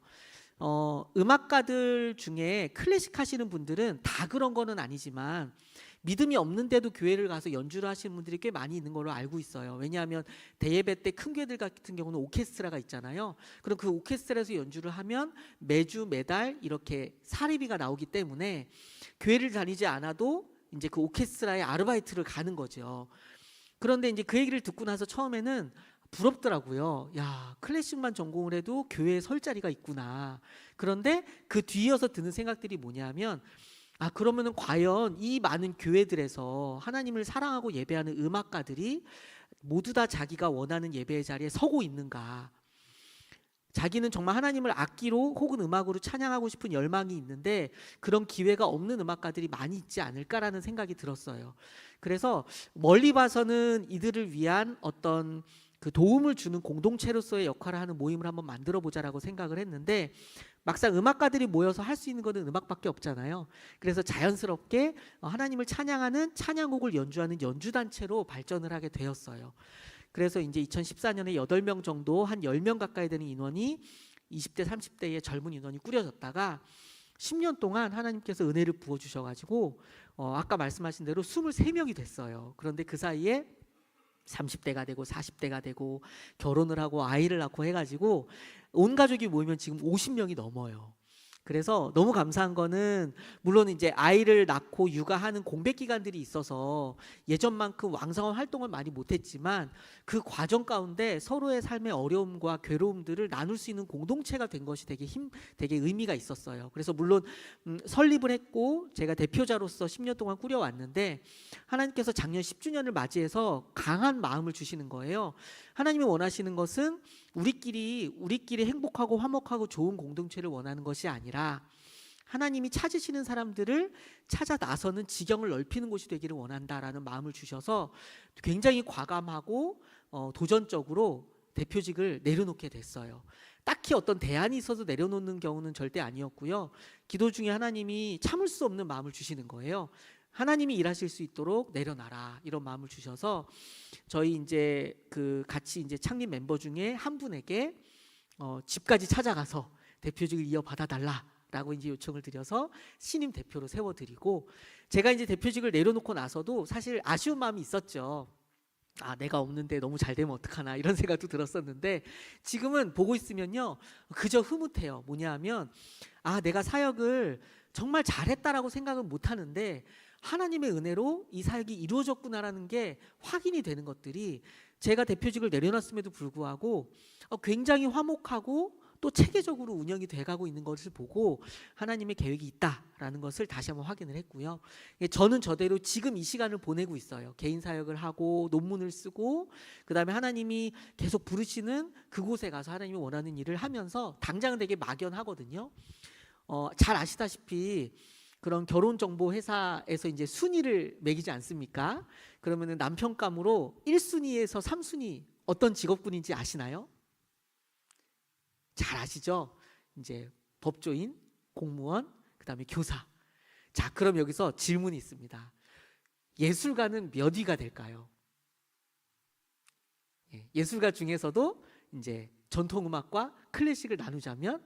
음악가들 중에 클래식 하시는 분들은 다 그런 거는 아니지만 믿음이 없는데도 교회를 가서 연주를 하시는 분들이 꽤 많이 있는 걸로 알고 있어요. 왜냐하면 대예배 때 큰 교회들 같은 경우는 오케스트라가 있잖아요. 그럼 그 오케스트라에서 연주를 하면 매달 이렇게 사례비가 나오기 때문에 교회를 다니지 않아도 이제 그 오케스트라에 아르바이트를 가는 거죠. 그런데 이제 그 얘기를 듣고 나서 처음에는 부럽더라고요. 야, 클래식만 전공을 해도 교회에 설 자리가 있구나. 그런데 그 뒤이어서 드는 생각들이 뭐냐면 그러면은 과연 이 많은 교회들에서 하나님을 사랑하고 예배하는 음악가들이 모두 다 자기가 원하는 예배의 자리에 서고 있는가? 자기는 정말 하나님을 악기로 혹은 음악으로 찬양하고 싶은 열망이 있는데 그런 기회가 없는 음악가들이 많이 있지 않을까라는 생각이 들었어요. 그래서 멀리 봐서는 이들을 위한 어떤 그 도움을 주는 공동체로서의 역할을 하는 모임을 한번 만들어 보자라고 생각을 했는데 막상 음악가들이 모여서 할 수 있는 거는 음악밖에 없잖아요. 그래서 자연스럽게 하나님을 찬양하는 찬양곡을 연주하는 연주단체로 발전을 하게 되었어요. 그래서 이제 2014년에 8명 정도 한 10명 가까이 되는 인원이 20대 30대의 젊은 인원이 꾸려졌다가 10년 동안 하나님께서 은혜를 부어주셔가지고 아까 말씀하신 대로 23명이 됐어요. 그런데 그 사이에 30대가 되고 40대가 되고 결혼을 하고 아이를 낳고 해가지고 온 가족이 모이면 지금 50명이 넘어요. 그래서 너무 감사한 거는 물론 이제 아이를 낳고 육아하는 공백 기간들이 있어서 예전만큼 왕성한 활동을 많이 못했지만 그 과정 가운데 서로의 삶의 어려움과 괴로움들을 나눌 수 있는 공동체가 된 것이 되게 의미가 있었어요. 그래서 물론 설립을 했고 제가 대표자로서 10년 동안 꾸려왔는데 하나님께서 작년 10주년을 맞이해서 강한 마음을 주시는 거예요. 하나님이 원하시는 것은 우리끼리 행복하고 화목하고 좋은 공동체를 원하는 것이 아니라 하나님이 찾으시는 사람들을 찾아 나서는 지경을 넓히는 곳이 되기를 원한다라는 마음을 주셔서 굉장히 과감하고 도전적으로 대표직을 내려놓게 됐어요. 딱히 어떤 대안이 있어서 내려놓는 경우는 절대 아니었고요. 기도 중에 하나님이 참을 수 없는 마음을 주시는 거예요. 하나님이 일하실 수 있도록 내려놔라 이런 마음을 주셔서 저희 이제 그 같이 이제 창립 멤버 중에 한 분에게 집까지 찾아가서 대표직을 이어받아 달라라고 이제 요청을 드려서 신임 대표로 세워드리고 제가 이제 대표직을 내려놓고 나서도 사실 아쉬운 마음이 있었죠. 아, 내가 없는데 너무 잘 되면 어떡하나 이런 생각도 들었었는데 지금은 보고 있으면요 그저 흐뭇해요. 뭐냐 하면 아, 내가 사역을 정말 잘했다라고 생각은 못 하는데 하나님의 은혜로 이 사역이 이루어졌구나라는 게 확인이 되는 것들이 제가 대표직을 내려놨음에도 불구하고 굉장히 화목하고 또 체계적으로 운영이 돼가고 있는 것을 보고 하나님의 계획이 있다라는 것을 다시 한번 확인을 했고요. 저는 저대로 지금 이 시간을 보내고 있어요. 개인 사역을 하고 논문을 쓰고 그다음에 하나님이 계속 부르시는 그곳에 가서 하나님이 원하는 일을 하면서 당장은 되게 막연하거든요. 잘 아시다시피 그런 결혼 정보 회사에서 이제 순위를 매기지 않습니까? 그러면은 남편감으로 1순위에서 3순위 어떤 직업군인지 아시나요? 잘 아시죠? 이제 법조인, 공무원, 그다음에 교사. 자, 그럼 여기서 질문이 있습니다. 예술가는 몇 위가 될까요? 예술가 중에서도 이제 전통음악과 클래식을 나누자면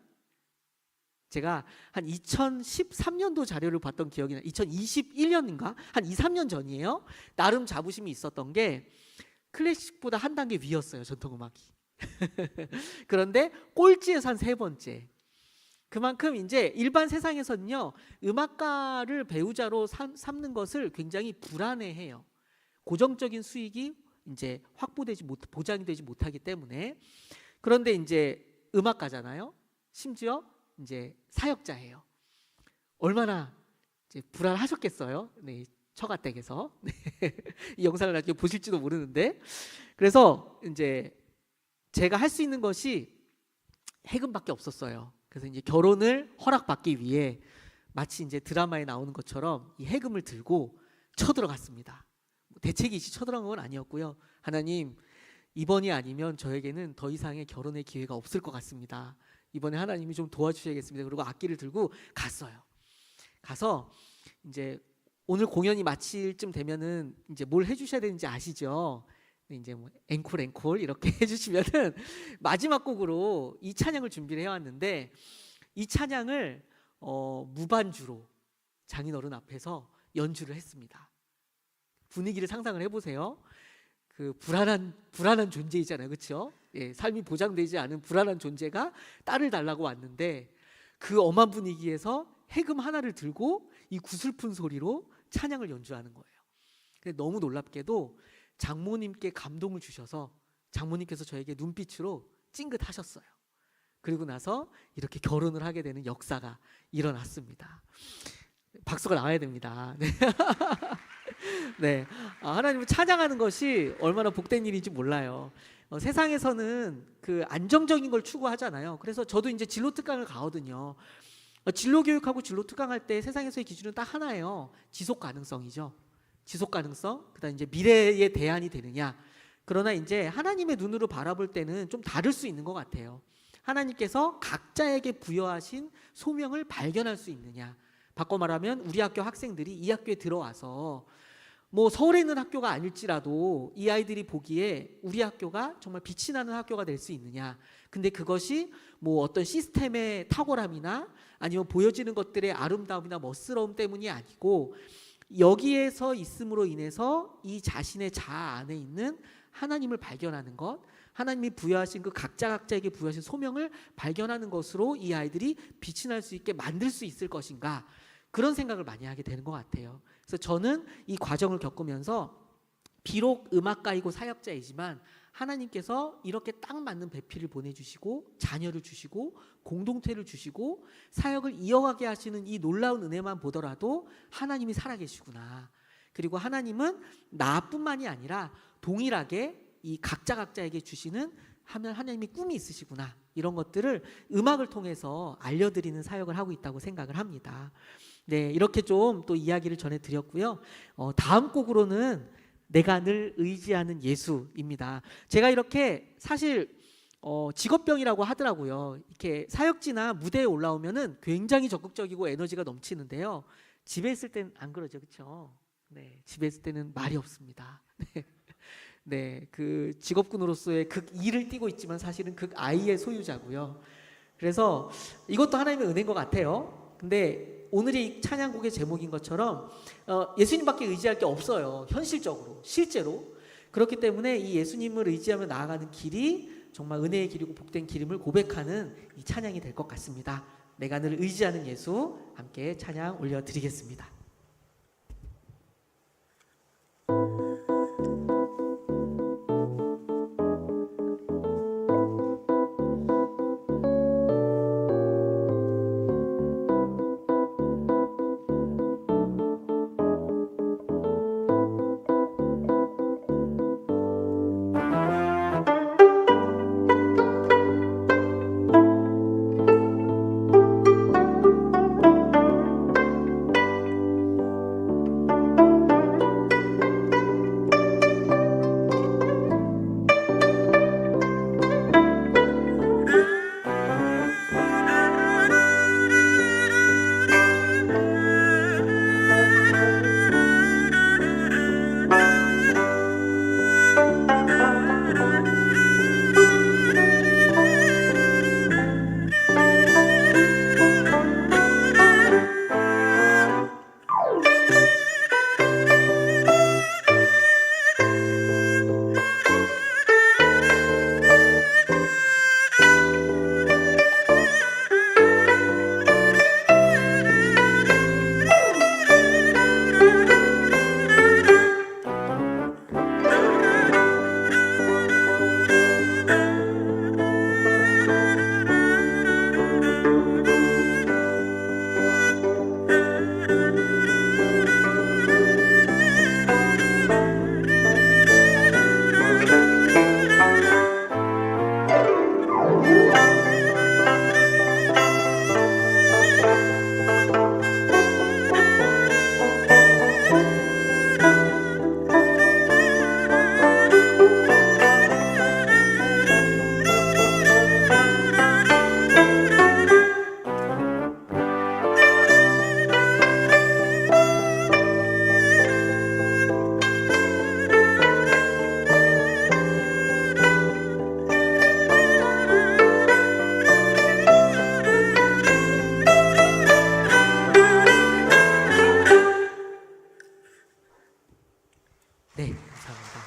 제가 한 2013년도 자료를 봤던 기억이 나요. 2021년인가? 한 2, 3년 전이에요. 나름 자부심이 있었던 게 클래식보다 한 단계 위였어요. 전통음악이. 그런데 꼴찌에서 한 3번째. 그만큼 이제 일반 세상에서는요. 음악가를 배우자로 삼는 것을 굉장히 불안해해요. 고정적인 수익이 이제 보장이 되지 못하기 때문에. 그런데 이제 음악가잖아요. 심지어 이제 사역자예요. 얼마나 이제 불안하셨겠어요. 네, 처가댁에서. 네. 이 영상을 나중에 보실지도 모르는데, 그래서 이제 제가 할 수 있는 것이 해금밖에 없었어요. 그래서 이제 결혼을 허락받기 위해 마치 이제 드라마에 나오는 것처럼 이 해금을 들고 쳐들어갔습니다. 대책이 있이 쳐들어간 건 아니었고요. 하나님, 이번이 아니면 저에게는 더 이상의 결혼의 기회가 없을 것 같습니다. 이번에 하나님이 좀 도와주셔야겠습니다. 그리고 악기를 들고 갔어요. 가서 이제 오늘 공연이 마칠 쯤 되면은 이제 뭘 해주셔야 되는지 아시죠? 이제 뭐 앵콜 이렇게 해주시면은 마지막 곡으로 이 찬양을 준비를 해왔는데 이 찬양을 무반주로 장인어른 앞에서 연주를 했습니다. 분위기를 상상을 해보세요. 그 불안한 존재이잖아요, 그렇죠? 예, 삶이 보장되지 않은 불안한 존재가 딸을 달라고 왔는데 그 엄한 분위기에서 해금 하나를 들고 이 구슬픈 소리로 찬양을 연주하는 거예요. 근데 너무 놀랍게도 장모님께 감동을 주셔서 장모님께서 저에게 눈빛으로 찡긋하셨어요. 그리고 나서 이렇게 결혼을 하게 되는 역사가 일어났습니다. 박수가 나와야 됩니다. 네. 네, 하나님을 찬양하는 것이 얼마나 복된 일인지 몰라요. 세상에서는 그 안정적인 걸 추구하잖아요. 그래서 저도 이제 진로 특강을 가거든요. 진로 교육하고 진로 특강할 때 세상에서의 기준은 딱 하나예요. 지속 가능성이죠. 지속 가능성, 그다음 이제 미래의 대안이 되느냐. 그러나 이제 하나님의 눈으로 바라볼 때는 좀 다를 수 있는 것 같아요. 하나님께서 각자에게 부여하신 소명을 발견할 수 있느냐. 바꿔 말하면 우리 학교 학생들이 이 학교에 들어와서 뭐 서울에 있는 학교가 아닐지라도 이 아이들이 보기에 우리 학교가 정말 빛이 나는 학교가 될 수 있느냐. 근데 그것이 뭐 어떤 시스템의 탁월함이나 아니면 보여지는 것들의 아름다움이나 멋스러움 때문이 아니고 여기에서 있음으로 인해서 이 자신의 자아 안에 있는 하나님을 발견하는 것, 하나님이 부여하신 그 각자에게 부여하신 소명을 발견하는 것으로 이 아이들이 빛이 날 수 있게 만들 수 있을 것인가, 그런 생각을 많이 하게 되는 것 같아요. 그래서 저는 이 과정을 겪으면서 비록 음악가이고 사역자이지만 하나님께서 이렇게 딱 맞는 배필을 보내주시고 자녀를 주시고 공동체를 주시고 사역을 이어가게 하시는 이 놀라운 은혜만 보더라도 하나님이 살아계시구나. 그리고 하나님은 나뿐만이 아니라 동일하게 이 각자에게 주시는 하나님의 꿈이 있으시구나. 이런 것들을 음악을 통해서 알려드리는 사역을 하고 있다고 생각을 합니다. 네, 이렇게 좀 또 이야기를 전해드렸고요. 다음 곡으로는 내가 늘 의지하는 예수입니다. 제가 이렇게 사실 직업병이라고 하더라고요. 이렇게 사역지나 무대에 올라오면은 굉장히 적극적이고 에너지가 넘치는데요. 집에 있을 땐 안 그러죠, 그렇죠? 네, 집에 있을 때는 말이 없습니다. 네. 네, 그 직업군으로서의 극 2를 띠고 있지만 사실은 극 I의 소유자고요. 그래서 이것도 하나님의 은혜인 것 같아요. 근데 오늘의 찬양곡의 제목인 것처럼 예수님밖에 의지할 게 없어요. 현실적으로, 실제로. 그렇기 때문에 이 예수님을 의지하며 나아가는 길이 정말 은혜의 길이고 복된 길임을 고백하는 이 찬양이 될 것 같습니다. 내가 늘 의지하는 예수, 함께 찬양 올려드리겠습니다. 네, 감사합니다.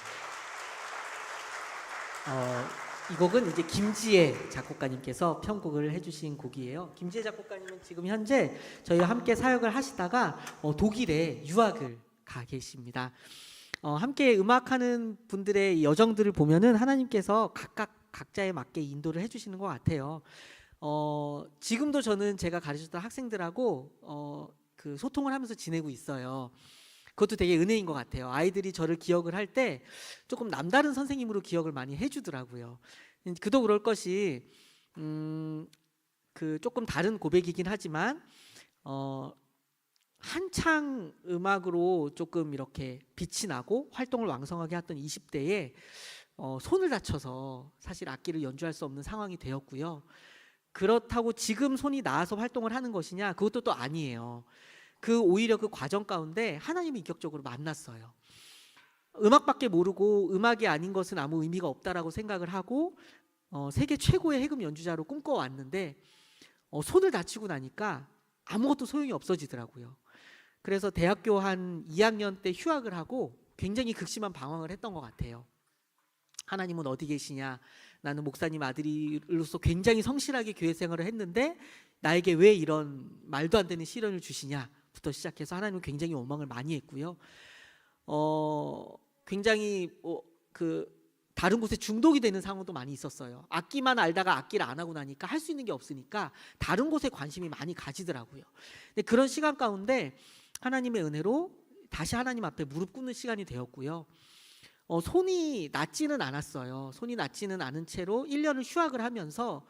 이 곡은 이제 김지혜 작곡가님께서 편곡을 해주신 곡이에요. 김지혜 작곡가님은 지금 현재 저희와 함께 사역을 하시다가 독일에 유학을 가 계십니다. 함께 음악하는 분들의 여정들을 보면은 하나님께서 각자에 맞게 인도를 해주시는 것 같아요. 지금도 저는 제가 가르쳤던 학생들하고 그 소통을 하면서 지내고 있어요. 그것도 되게 은혜인 것 같아요. 아이들이 저를 기억을 할 때 조금 남다른 선생님으로 기억을 많이 해주더라고요. 그도 그럴 것이 그 조금 다른 고백이긴 하지만 한창 음악으로 조금 이렇게 빛이 나고 활동을 왕성하게 했던 20대에 손을 다쳐서 사실 악기를 연주할 수 없는 상황이 되었고요. 그렇다고 지금 손이 나아서 활동을 하는 것이냐? 그것도 또 아니에요. 오히려 그 과정 가운데 하나님을 인격적으로 만났어요. 음악밖에 모르고 음악이 아닌 것은 아무 의미가 없다라고 생각을 하고 세계 최고의 해금 연주자로 꿈꿔왔는데 손을 다치고 나니까 아무것도 소용이 없어지더라고요. 그래서 대학교 한 2학년 때 휴학을 하고 굉장히 극심한 방황을 했던 것 같아요. 하나님은 어디 계시냐? 나는 목사님 아들로서 굉장히 성실하게 교회 생활을 했는데 나에게 왜 이런 말도 안 되는 시련을 주시냐? 부터 시작해서 하나님은 굉장히 원망을 많이 했고요. 굉장히 다른 곳에 중독이 되는 상황도 많이 있었어요. 악기만 알다가 악기를 안 하고 나니까 할 수 있는 게 없으니까 다른 곳에 관심이 많이 가지더라고요. 근데 그런 시간 가운데 하나님의 은혜로 다시 하나님 앞에 무릎 꿇는 시간이 되었고요. 손이 낫지는 않았어요. 손이 낫지는 않은 채로 1년을 휴학을 하면서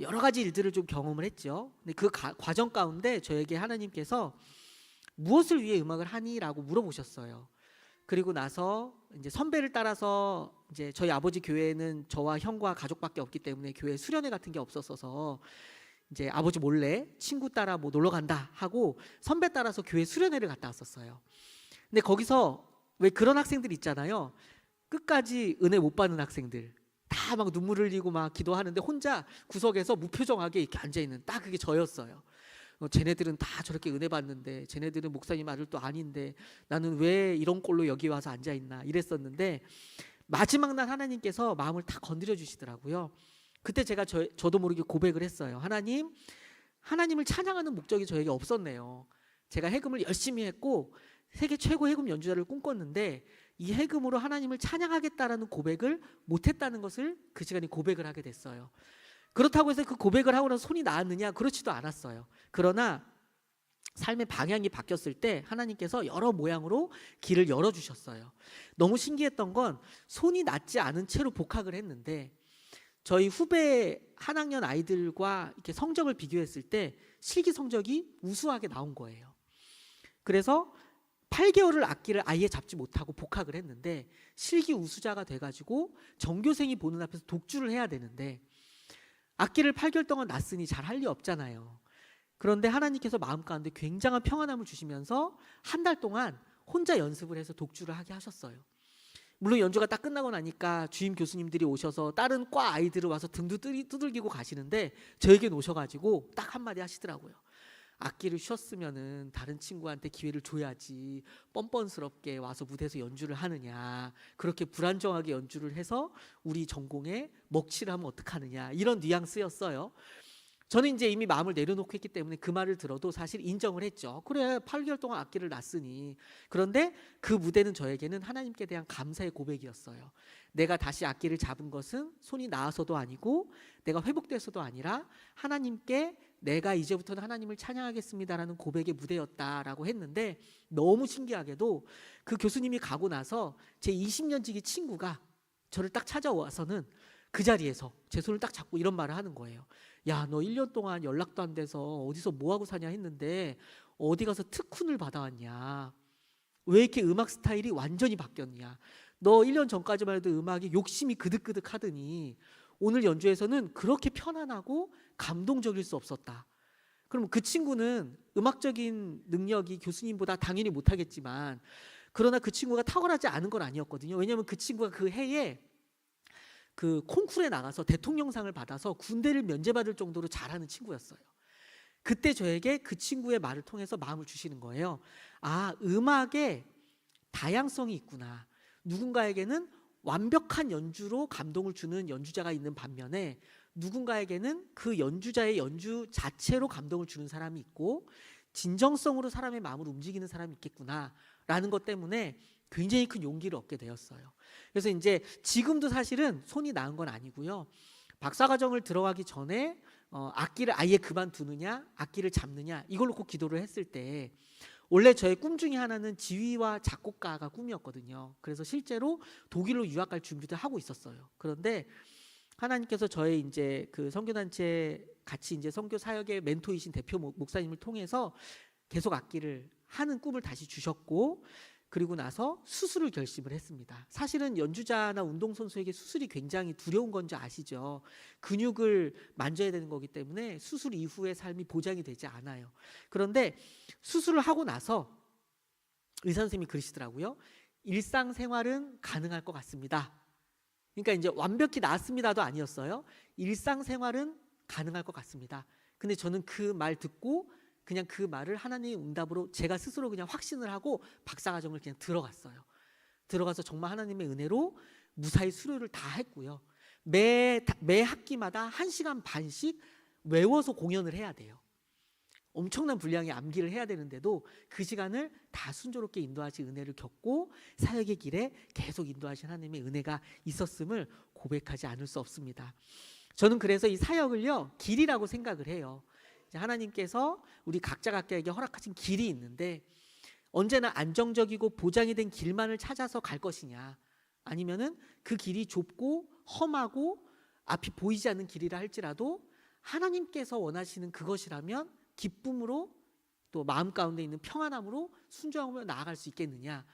여러 가지 일들을 좀 경험을 했죠. 근데 그 과정 가운데 저에게 하나님께서 무엇을 위해 음악을 하니라고 물어보셨어요. 그리고 나서 이제 선배를 따라서 이제 저희 아버지 교회에는 저와 형과 가족밖에 없기 때문에 교회 수련회 같은 게 없었어서 이제 아버지 몰래 친구 따라 뭐 놀러 간다 하고 선배 따라서 교회 수련회를 갔다 왔었어요. 근데 거기서 왜 그런 학생들 있잖아요. 끝까지 은혜 못 받는 학생들. 다 막 눈물 흘리고 막 기도하는데 혼자 구석에서 무표정하게 이렇게 앉아 있는 딱 그게 저였어요. 쟤네들은 다 저렇게 은혜 받는데 쟤네들은 목사님 아들도 아닌데 나는 왜 이런 꼴로 여기 와서 앉아 있나 이랬었는데 마지막 날 하나님께서 마음을 다 건드려 주시더라고요. 그때 제가 저도 모르게 고백을 했어요. 하나님을 찬양하는 목적이 저에게 없었네요. 제가 해금을 열심히 했고 세계 최고 해금 연주자를 꿈꿨는데 이 해금으로 하나님을 찬양하겠다라는 고백을 못했다는 것을 그 시간에 고백을 하게 됐어요. 그렇다고 해서 그 고백을 하고 나서 손이 나았느냐? 그렇지도 않았어요. 그러나 삶의 방향이 바뀌었을 때 하나님께서 여러 모양으로 길을 열어주셨어요. 너무 신기했던 건 손이 낫지 않은 채로 복학을 했는데 저희 후배 한 학년 아이들과 이렇게 성적을 비교했을 때 실기 성적이 우수하게 나온 거예요. 그래서 8개월을 악기를 아예 잡지 못하고 복학을 했는데 실기 우수자가 돼가지고 전교생이 보는 앞에서 독주를 해야 되는데 악기를 8개월 동안 놨으니 잘 할 리 없잖아요. 그런데 하나님께서 마음 가운데 굉장한 평안함을 주시면서 한 달 동안 혼자 연습을 해서 독주를 하게 하셨어요. 물론 연주가 딱 끝나고 나니까 주임 교수님들이 오셔서 다른 과 아이들을 와서 등도 두들기고 가시는데 저에겐 오셔가지고 딱 한마디 하시더라고요. 악기를 쉬었으면은 다른 친구한테 기회를 줘야지 뻔뻔스럽게 와서 무대에서 연주를 하느냐, 그렇게 불안정하게 연주를 해서 우리 전공에 먹칠을 하면 어떡하느냐, 이런 뉘앙스였어요. 저는 이제 이미 마음을 내려놓고 했기 때문에 그 말을 들어도 사실 인정을 했죠. 그래, 8개월 동안 악기를 놨으니. 그런데 그 무대는 저에게는 하나님께 대한 감사의 고백이었어요. 내가 다시 악기를 잡은 것은 손이 나아서도 아니고 내가 회복돼서도 아니라 하나님께 내가 이제부터는 하나님을 찬양하겠습니다라는 고백의 무대였다라고 했는데, 너무 신기하게도 그 교수님이 가고 나서 제 20년 지기 친구가 저를 딱 찾아와서는 그 자리에서 제 손을 딱 잡고 이런 말을 하는 거예요. 야, 너 1년 동안 연락도 안 돼서 어디서 뭐하고 사냐 했는데 어디 가서 특훈을 받아왔냐, 왜 이렇게 음악 스타일이 완전히 바뀌었냐, 너 1년 전까지만 해도 음악에 욕심이 그득그득 하더니 오늘 연주에서는 그렇게 편안하고 감동적일 수 없었다. 그럼 그 친구는 음악적인 능력이 교수님보다 당연히 못하겠지만, 그러나 그 친구가 탁월하지 않은 건 아니었거든요. 왜냐하면 그 친구가 그 해에 그 콩쿠르에 나가서 대통령상을 받아서 군대를 면제받을 정도로 잘하는 친구였어요. 그때 저에게 그 친구의 말을 통해서 마음을 주시는 거예요. 아, 음악에 다양성이 있구나. 누군가에게는 완벽한 연주로 감동을 주는 연주자가 있는 반면에 누군가에게는 그 연주자의 연주 자체로 감동을 주는 사람이 있고 진정성으로 사람의 마음을 움직이는 사람이 있겠구나라는 것 때문에 굉장히 큰 용기를 얻게 되었어요. 그래서 이제 지금도 사실은 손이 나은 건 아니고요. 박사과정을 들어가기 전에 악기를 아예 그만두느냐 악기를 잡느냐 이걸 놓고 기도를 했을 때, 원래 저의 꿈 중에 하나는 지휘와 작곡가가 꿈이었거든요. 그래서 실제로 독일로 유학 갈 준비도 하고 있었어요. 그런데 하나님께서 저의 이제 그 선교단체 같이 이제 선교 사역의 멘토이신 대표 목사님을 통해서 계속 악기를 하는 꿈을 다시 주셨고, 그리고 나서 수술을 결심을 했습니다. 사실은 연주자나 운동선수에게 수술이 굉장히 두려운 건지 아시죠? 근육을 만져야 되는 거기 때문에 수술 이후의 삶이 보장이 되지 않아요. 그런데 수술을 하고 나서 의사 선생님이 그러시더라고요. 일상생활은 가능할 것 같습니다. 그러니까 이제 완벽히 나았습니다도 아니었어요. 일상생활은 가능할 것 같습니다. 근데 저는 그 말 듣고 그냥 그 말을 하나님의 응답으로 제가 스스로 그냥 확신을 하고 박사과정을 그냥 들어갔어요. 들어가서 정말 하나님의 은혜로 무사히 수료를 다 했고요. 매 학기마다 1시간 반씩 외워서 공연을 해야 돼요. 엄청난 분량의 암기를 해야 되는데도 그 시간을 다 순조롭게 인도하신 은혜를 겪고 사역의 길에 계속 인도하신 하나님의 은혜가 있었음을 고백하지 않을 수 없습니다. 저는 그래서 이 사역을요, 길이라고 생각을 해요. 하나님께서 우리 각자 각자에게 허락하신 길이 있는데 언제나 안정적이고 보장이 된 길만을 찾아서 갈 것이냐, 아니면은 그 길이 좁고 험하고 앞이 보이지 않는 길이라 할지라도 하나님께서 원하시는 그것이라면 기쁨으로 또 마음 가운데 있는 평안함으로 순종하며 나아갈 수 있겠느냐.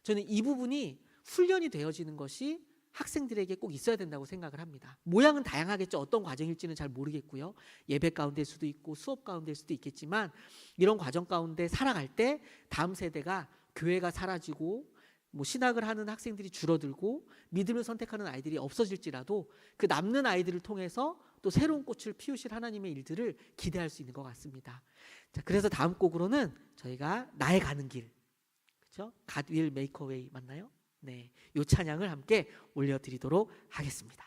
저는 이 부분이 훈련이 되어지는 것이 학생들에게 꼭 있어야 된다고 생각을 합니다. 모양은 다양하겠죠. 어떤 과정일지는 잘 모르겠고요. 예배 가운데일 수도 있고 수업 가운데일 수도 있겠지만 이런 과정 가운데 살아갈 때 다음 세대가 교회가 사라지고 뭐 신학을 하는 학생들이 줄어들고 믿음을 선택하는 아이들이 없어질지라도 그 남는 아이들을 통해서 또 새로운 꽃을 피우실 하나님의 일들을 기대할 수 있는 것 같습니다. 자, 그래서 다음 곡으로는 저희가 나의 가는 길, 그렇죠? God will make a way 맞나요? 네, 이 찬양을 함께 올려드리도록 하겠습니다.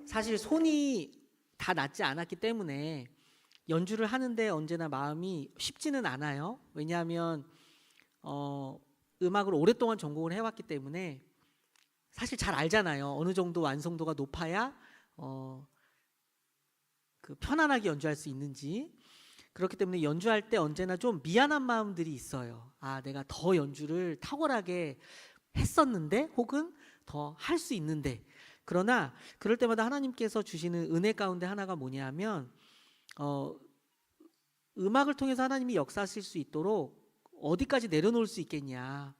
사실 손이 다 낫지 않았기 때문에 연주를 하는데 언제나 마음이 쉽지는 않아요. 왜냐하면 음악을 오랫동안 전공을 해왔기 때문에 사실 잘 알잖아요. 어느 정도 완성도가 높아야 그 편안하게 연주할 수 있는지. 그렇기 때문에 연주할 때 언제나 좀 미안한 마음들이 있어요. 아, 내가 더 연주를 탁월하게 했었는데 혹은 더 할 수 있는데. 그러나 그럴 때마다 하나님께서 주시는 은혜 가운데 하나가 뭐냐면 음악을 통해서 하나님이 역사하실 수 있도록 어디까지 내려놓을 수 있겠냐.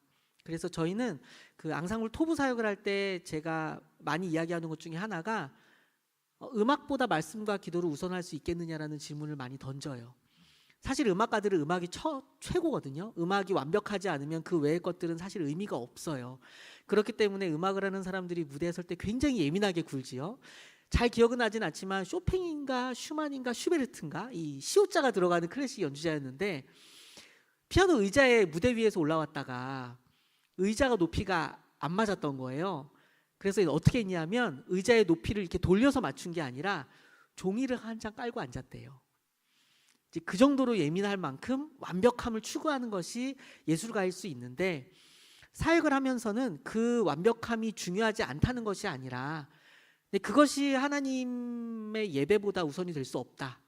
그래서 저희는 그 앙상블 토부 사역을 할 때 제가 많이 이야기하는 것 중에 하나가 음악보다 말씀과 기도를 우선할 수 있겠느냐라는 질문을 많이 던져요. 사실 음악가들은 음악이 최고거든요. 음악이 완벽하지 않으면 그 외의 것들은 사실 의미가 없어요. 그렇기 때문에 음악을 하는 사람들이 무대에 설 때 굉장히 예민하게 굴지요. 잘 기억은 나진 않지만 쇼팽인가 슈만인가 슈베르트인가 이 시오자가 들어가는 클래식 연주자였는데 피아노 의자에 무대 위에서 올라왔다가 의자가 높이가 안 맞았던 거예요. 그래서 어떻게 했냐면 의자의 높이를 이렇게 돌려서 맞춘 게 아니라 종이를 한 장 깔고 앉았대요. 이제 그 정도로 예민할 만큼 완벽함을 추구하는 것이 예술가일 수 있는데 사역을 하면서는 그 완벽함이 중요하지 않다는 것이 아니라 근데 그것이 하나님의 예배보다 우선이 될 수 없다.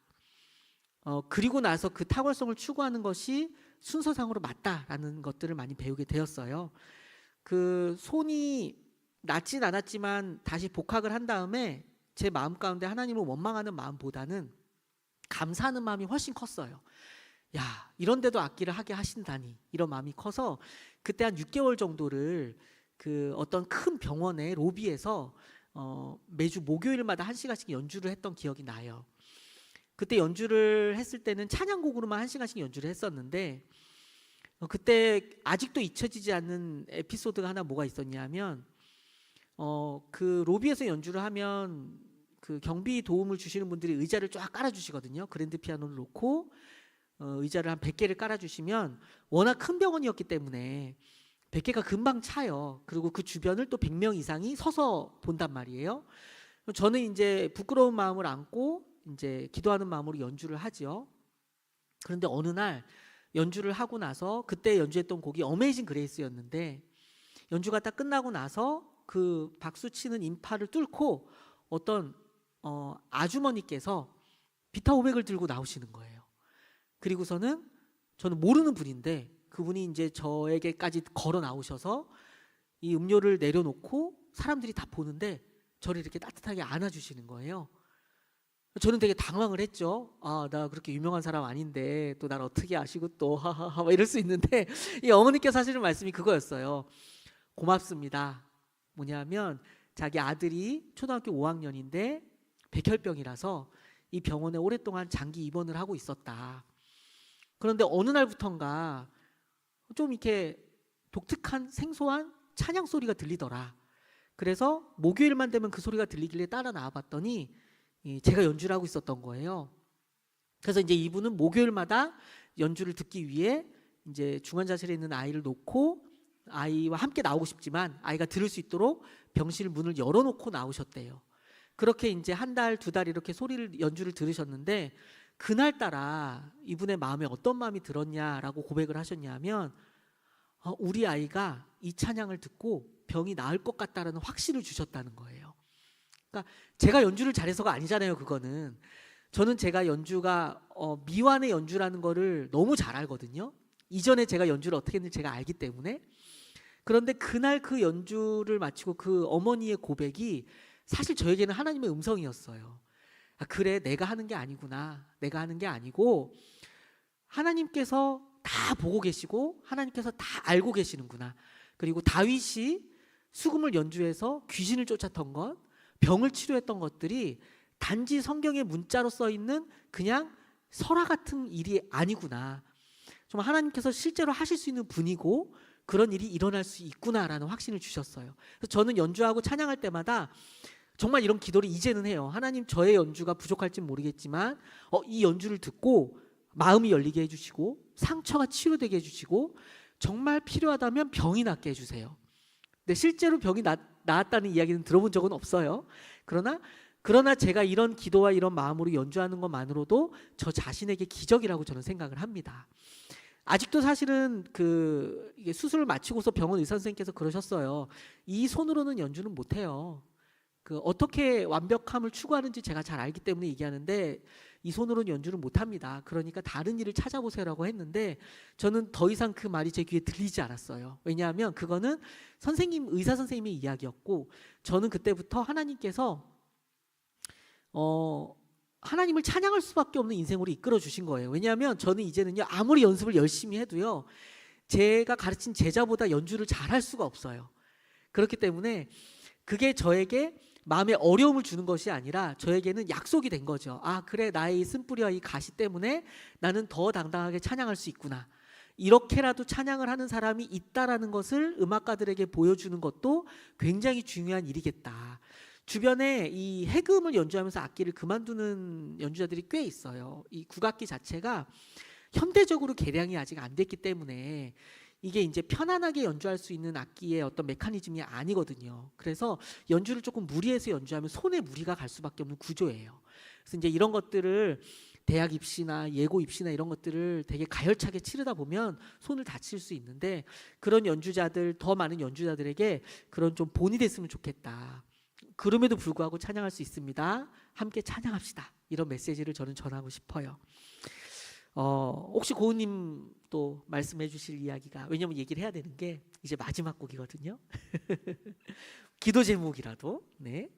그리고 나서 그 탁월성을 추구하는 것이 순서상으로 맞다라는 것들을 많이 배우게 되었어요. 그 손이 낫진 않았지만 다시 복학을 한 다음에 제 마음 가운데 하나님을 원망하는 마음보다는 감사하는 마음이 훨씬 컸어요. 야, 이런데도 악기를 하게 하신다니, 이런 마음이 커서 그때 한 6개월 정도를 그 어떤 큰 병원의 로비에서 매주 목요일마다 1시간씩 연주를 했던 기억이 나요. 그때 연주를 했을 때는 찬양곡으로만 1시간씩 연주를 했었는데 그때 아직도 잊혀지지 않는 에피소드가 하나 뭐가 있었냐면 그 로비에서 연주를 하면 그 경비 도움을 주시는 분들이 의자를 쫙 깔아주시거든요. 그랜드 피아노를 놓고 의자를 한 100개를 깔아주시면 워낙 큰 병원이었기 때문에 100개가 금방 차요. 그리고 그 주변을 또 100명 이상이 서서 본단 말이에요. 저는 이제 부끄러운 마음을 안고 이제 기도하는 마음으로 연주를 하죠. 그런데 어느 날 연주를 하고 나서 그때 연주했던 곡이 어메이징 그레이스였는데 연주가 딱 끝나고 나서 그 박수 치는 인파를 뚫고 어떤 아주머니께서 비타 500을 들고 나오시는 거예요. 그리고서는 저는 모르는 분인데 그분이 이제 저에게까지 걸어 나오셔서 이 음료를 내려놓고 사람들이 다 보는데 저를 이렇게 따뜻하게 안아주시는 거예요. 저는 되게 당황을 했죠. 아, 나 그렇게 유명한 사람 아닌데 또 날 어떻게 아시고 또 하하하 막 이럴 수 있는데 이 어머니께서 하시는 말씀이 그거였어요. 고맙습니다. 뭐냐면 자기 아들이 초등학교 5학년인데 백혈병이라서 이 병원에 오랫동안 장기 입원을 하고 있었다. 그런데 어느 날부턴가 좀 이렇게 독특한 생소한 찬양 소리가 들리더라. 그래서 목요일만 되면 그 소리가 들리길래 따라 나와봤더니 제가 연주를 하고 있었던 거예요. 그래서 이제 이분은 목요일마다 연주를 듣기 위해 이제 중환자실에 있는 아이를 놓고 아이와 함께 나오고 싶지만 아이가 들을 수 있도록 병실 문을 열어놓고 나오셨대요. 그렇게 이제 한 달, 2달 이렇게 연주를 들으셨는데 그날따라 이분의 마음에 어떤 마음이 들었냐라고 고백을 하셨냐면 우리 아이가 이 찬양을 듣고 병이 나을 것 같다라는 확신을 주셨다는 거예요. 그러니까 제가 연주를 잘해서가 아니잖아요. 그거는 저는 제가 연주가 미완의 연주라는 거를 너무 잘 알거든요. 이전에 제가 연주를 어떻게 했는지 제가 알기 때문에. 그런데 그날 그 연주를 마치고 그 어머니의 고백이 사실 저에게는 하나님의 음성이었어요. 아, 그래, 내가 하는 게 아니구나. 내가 하는 게 아니고 하나님께서 다 보고 계시고 하나님께서 다 알고 계시는구나. 그리고 다윗이 수금을 연주해서 귀신을 쫓았던 것, 병을 치료했던 것들이 단지 성경에 문자로 써 있는 그냥 설화 같은 일이 아니구나. 정말 하나님께서 실제로 하실 수 있는 분이고 그런 일이 일어날 수 있구나라는 확신을 주셨어요. 그래서 저는 연주하고 찬양할 때마다 정말 이런 기도를 이제는 해요. 하나님, 저의 연주가 부족할지는 모르겠지만 이 연주를 듣고 마음이 열리게 해주시고 상처가 치료되게 해주시고 정말 필요하다면 병이 낫게 해주세요. 근데 실제로 병이 나았다는 이야기는 들어본 적은 없어요. 그러나 제가 이런 기도와 이런 마음으로 연주하는 것만으로도 저 자신에게 기적이라고 저는 생각을 합니다. 아직도 사실은 이게 수술을 마치고서 병원 의사 선생님께서 그러셨어요. 이 손으로는 연주는 못해요. 어떻게 완벽함을 추구하는지 제가 잘 알기 때문에 얘기하는데 이 손으로는 연주를 못합니다. 그러니까 다른 일을 찾아보세요라고 했는데 저는 더 이상 그 말이 제 귀에 들리지 않았어요. 왜냐하면 그거는 의사 선생님의 이야기였고 저는 그때부터 하나님께서 하나님을 찬양할 수밖에 없는 인생으로 이끌어 주신 거예요. 왜냐하면 저는 이제는요 아무리 연습을 열심히 해도요 제가 가르친 제자보다 연주를 잘할 수가 없어요. 그렇기 때문에 그게 저에게 마음에 어려움을 주는 것이 아니라 저에게는 약속이 된 거죠. 아, 그래, 나의 이 쓴뿌리와 이 가시 때문에 나는 더 당당하게 찬양할 수 있구나. 이렇게라도 찬양을 하는 사람이 있다라는 것을 음악가들에게 보여주는 것도 굉장히 중요한 일이겠다. 주변에 이 해금을 연주하면서 악기를 그만두는 연주자들이 꽤 있어요. 이 국악기 자체가 현대적으로 개량이 아직 안 됐기 때문에 이게 이제 편안하게 연주할 수 있는 악기의 어떤 메커니즘이 아니거든요. 그래서 연주를 조금 무리해서 연주하면 손에 무리가 갈 수밖에 없는 구조예요. 그래서 이제 이런 것들을 대학 입시나 예고 입시나 이런 것들을 되게 가열차게 치르다 보면 손을 다칠 수 있는데 더 많은 연주자들에게 그런 좀 본이 됐으면 좋겠다. 그럼에도 불구하고 찬양할 수 있습니다. 함께 찬양합시다. 이런 메시지를 저는 전하고 싶어요. 혹시 고은님 또 말씀해 주실 이야기가, 왜냐면 얘기를 해야 되는 게 이제 마지막 곡이거든요. 기도 제목이라도. 네.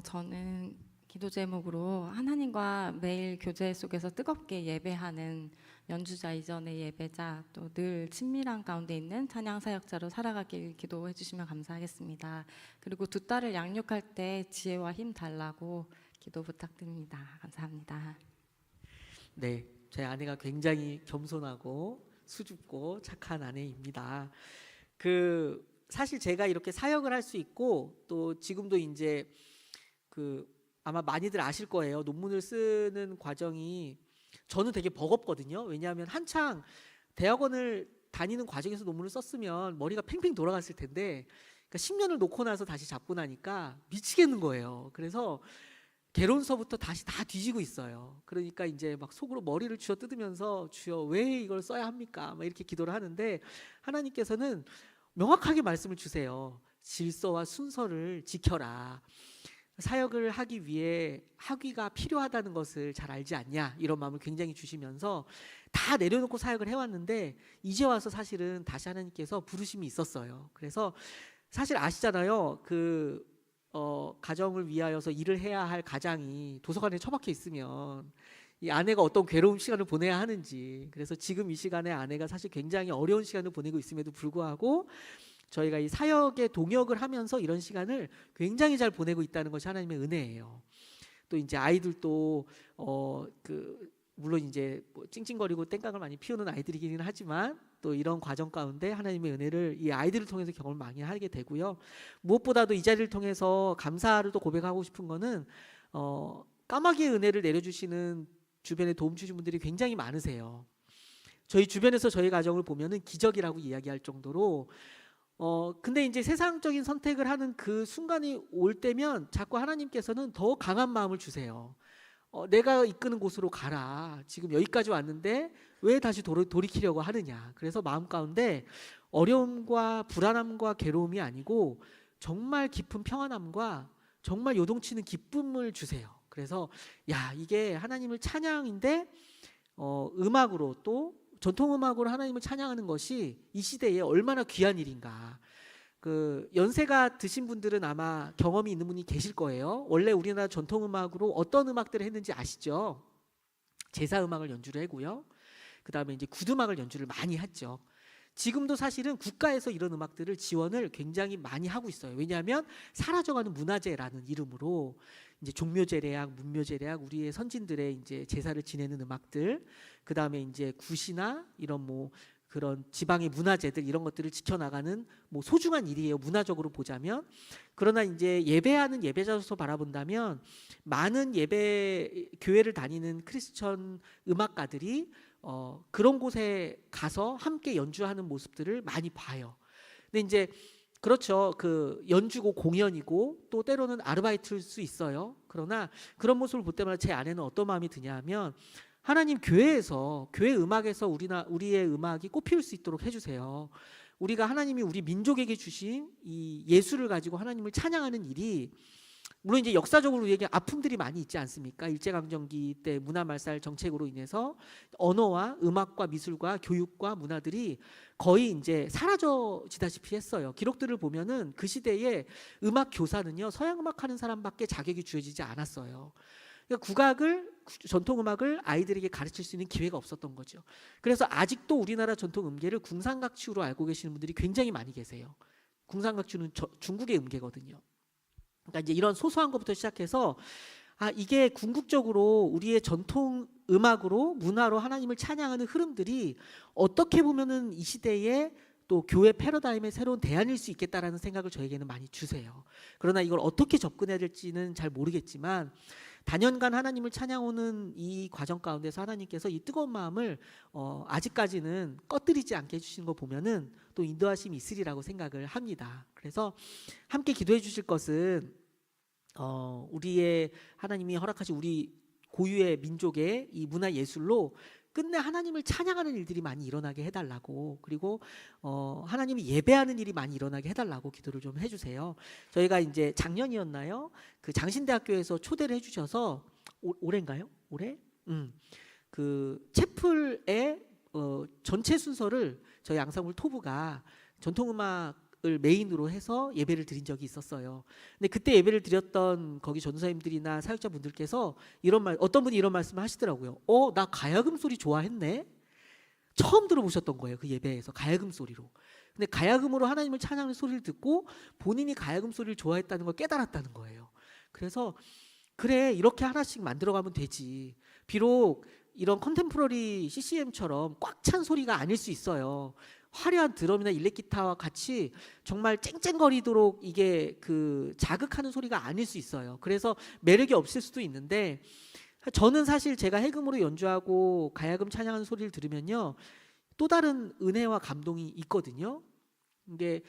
저는 기도 제목으로 하나님과 매일 교제 속에서 뜨겁게 예배하는 연주자 이전의 예배자, 또 늘 친밀한 가운데 있는 찬양 사역자로 살아가길 기도해 주시면 감사하겠습니다. 그리고 두 딸을 양육할 때 지혜와 힘 달라고 기도 부탁드립니다. 감사합니다. 네, 제 아내가 굉장히 겸손하고 수줍고 착한 아내입니다. 사실 제가 이렇게 사역을 할 수 있고 또 지금도 이제 아마 많이들 아실 거예요. 논문을 쓰는 과정이 저는 되게 버겁거든요. 왜냐하면 한창 대학원을 다니는 과정에서 논문을 썼으면 머리가 팽팽 돌아갔을 텐데, 그러니까 10년을 놓고 나서 다시 잡고 나니까 미치겠는 거예요. 그래서 개론서부터 다시 다 뒤지고 있어요. 그러니까 이제 막 속으로 머리를 쥐어 뜯으면서 주여 왜 이걸 써야 합니까? 막 이렇게 기도를 하는데 하나님께서는 명확하게 말씀을 주세요. 질서와 순서를 지켜라. 사역을 하기 위해 학위가 필요하다는 것을 잘 알지 않냐, 이런 마음을 굉장히 주시면서 다 내려놓고 사역을 해왔는데 이제 와서 사실은 다시 하나님께서 부르심이 있었어요. 그래서 사실 아시잖아요. 가정을 위하여서 일을 해야 할 가장이 도서관에 처박혀 있으면 이 아내가 어떤 괴로운 시간을 보내야 하는지. 그래서 지금 이 시간에 아내가 사실 굉장히 어려운 시간을 보내고 있음에도 불구하고 저희가 이 사역에 동역을 하면서 이런 시간을 굉장히 잘 보내고 있다는 것이 하나님의 은혜예요. 또 이제 아이들도 물론 이제 뭐 찡찡거리고 땡깡을 많이 피우는 아이들이기는 하지만 또 이런 과정 가운데 하나님의 은혜를 이 아이들을 통해서 경험을 많이 하게 되고요. 무엇보다도 이 자리를 통해서 감사를 또 고백하고 싶은 거는 까마귀의 은혜를 내려주시는 주변에 도움 주신 분들이 굉장히 많으세요. 저희 주변에서 저희 가정을 보면은 기적이라고 이야기할 정도로 근데 이제 세상적인 선택을 하는 그 순간이 올 때면 자꾸 하나님께서는 더 강한 마음을 주세요. 내가 이끄는 곳으로 가라. 지금 여기까지 왔는데 왜 다시 돌이키려고 하느냐. 그래서 마음 가운데 어려움과 불안함과 괴로움이 아니고 정말 깊은 평안함과 정말 요동치는 기쁨을 주세요. 그래서 이게 하나님을 찬양인데 음악으로 또 전통음악으로 하나님을 찬양하는 것이 이 시대에 얼마나 귀한 일인가. 연세가 드신 분들은 아마 경험이 있는 분이 계실 거예요. 원래 우리나라 전통음악으로 어떤 음악들을 했는지 아시죠? 제사음악을 연주를 하고요. 그 다음에 이제 굿음악을 연주를 많이 했죠. 지금도 사실은 국가에서 이런 음악들을 지원을 굉장히 많이 하고 있어요. 왜냐하면 사라져가는 문화재라는 이름으로 이제 종묘제례악, 문묘제례악, 우리의 선진들의 이제 제사를 지내는 음악들, 그 다음에 이제 굿이나 이런 그런 지방의 문화재들, 이런 것들을 지켜나가는 소중한 일이에요. 문화적으로 보자면. 그러나 이제 예배하는 예배자로서 바라본다면 많은 교회를 다니는 크리스천 음악가들이 그런 곳에 가서 함께 연주하는 모습들을 많이 봐요. 근데 이제 그렇죠. 연주고 공연이고 또 때로는 아르바이트일 수 있어요. 그러나 그런 모습을 볼 때마다 제 안에는 어떤 마음이 드냐 하면 하나님 교회 음악에서 우리의 음악이 꽃피울 수 있도록 해주세요. 우리가 하나님이 우리 민족에게 주신 이 예술을 가지고 하나님을 찬양하는 일이, 물론 이제 역사적으로 우리에게 아픔들이 많이 있지 않습니까? 일제강점기 때 문화말살 정책으로 인해서 언어와 음악과 미술과 교육과 문화들이 거의 이제 사라져지다시피 했어요. 기록들을 보면은 그 시대에 음악 교사는요, 서양 음악 하는 사람밖에 자격이 주어지지 않았어요. 그러니까 전통음악을 아이들에게 가르칠 수 있는 기회가 없었던 거죠. 그래서 아직도 우리나라 전통 음계를 궁상각취로 알고 계시는 분들이 굉장히 많이 계세요. 궁상각취는 중국의 음계거든요. 그러니까 이제 이런 소소한 것부터 시작해서 이게 궁극적으로 우리의 전통 음악으로 문화로 하나님을 찬양하는 흐름들이 어떻게 보면은 이 시대에 또 교회 패러다임의 새로운 대안일 수 있겠다라는 생각을 저에게는 많이 주세요. 그러나 이걸 어떻게 접근해야 될지는 잘 모르겠지만 단연간 하나님을 찬양하는 이 과정 가운데서 하나님께서 이 뜨거운 마음을 아직까지는 꺼뜨리지 않게 해주시는 거 보면은 또 인도하심이 있으리라고 생각을 합니다. 그래서 함께 기도해 주실 것은 우리의 하나님이 허락하신 우리 고유의 민족의 이 문화 예술로 끝내 하나님을 찬양하는 일들이 많이 일어나게 해달라고, 그리고 하나님을 예배하는 일이 많이 일어나게 해달라고 기도를 좀 해주세요. 저희가 이제 작년이었나요? 그 장신대학교에서 초대를 해주셔서 올해인가요? 올해? 그 채플의 전체 순서를 저희 앙상블 토부가 전통음악을 메인으로 해서 예배를 드린 적이 있었어요. 근데 그때 예배를 드렸던 거기 전도사님들이나 사역자분들께서 이런 말, 어떤 분이 이런 말씀을 하시더라고요. 나 가야금 소리 좋아했네. 처음 들어보셨던 거예요. 그 예배에서 가야금 소리로. 근데 가야금으로 하나님을 찬양하는 소리를 듣고 본인이 가야금 소리를 좋아했다는 걸 깨달았다는 거예요. 그래서 그래, 이렇게 하나씩 만들어가면 되지. 비록 이런 컨템포러리 CCM처럼 꽉 찬 소리가 아닐 수 있어요. 화려한 드럼이나 일렉기타와 같이 정말 쨍쨍거리도록 이게 그 자극하는 소리가 아닐 수 있어요. 그래서 매력이 없을 수도 있는데, 저는 사실 제가 해금으로 연주하고 가야금 찬양하는 소리를 들으면요, 또 다른 은혜와 감동이 있거든요. 이게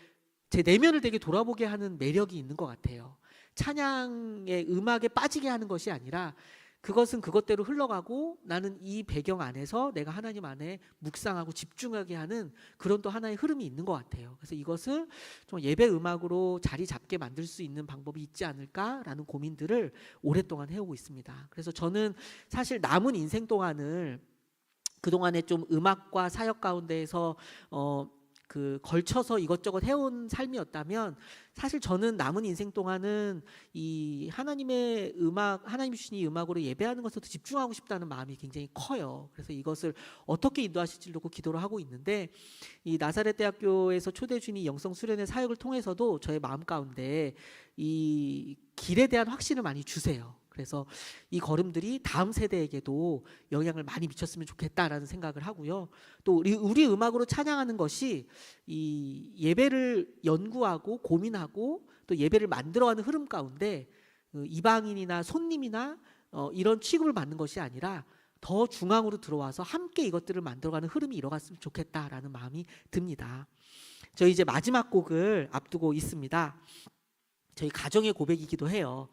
제 내면을 되게 돌아보게 하는 매력이 있는 것 같아요. 찬양의 음악에 빠지게 하는 것이 아니라 그것은 그것대로 흘러가고 나는 이 배경 안에서 내가 하나님 안에 묵상하고 집중하게 하는 그런 또 하나의 흐름이 있는 것 같아요. 그래서 이것을 좀 예배 음악으로 자리 잡게 만들 수 있는 방법이 있지 않을까라는 고민들을 오랫동안 해오고 있습니다. 그래서 저는 사실 남은 인생 동안을 그동안에 좀 음악과 사역 가운데에서 그 걸쳐서 이것저것 해온 삶이었다면, 사실 저는 남은 인생 동안은 이 하나님의 음악, 하나님 주신 이 음악으로 예배하는 것에 더 집중하고 싶다는 마음이 굉장히 커요. 그래서 이것을 어떻게 인도하실지 놓고 기도를 하고 있는데, 이 나사렛 대학교에서 초대해 주신 이 영성 수련의 사역을 통해서도 저의 마음 가운데 이 길에 대한 확신을 많이 주세요. 그래서 이 걸음들이 다음 세대에게도 영향을 많이 미쳤으면 좋겠다라는 생각을 하고요. 또 우리 음악으로 찬양하는 것이 이 예배를 연구하고 고민하고 또 예배를 만들어가는 흐름 가운데 이방인이나 손님이나 이런 취급을 받는 것이 아니라 더 중앙으로 들어와서 함께 이것들을 만들어가는 흐름이 일어갔으면 좋겠다라는 마음이 듭니다. 저희 이제 마지막 곡을 앞두고 있습니다. 저희 가정의 고백이기도 해요.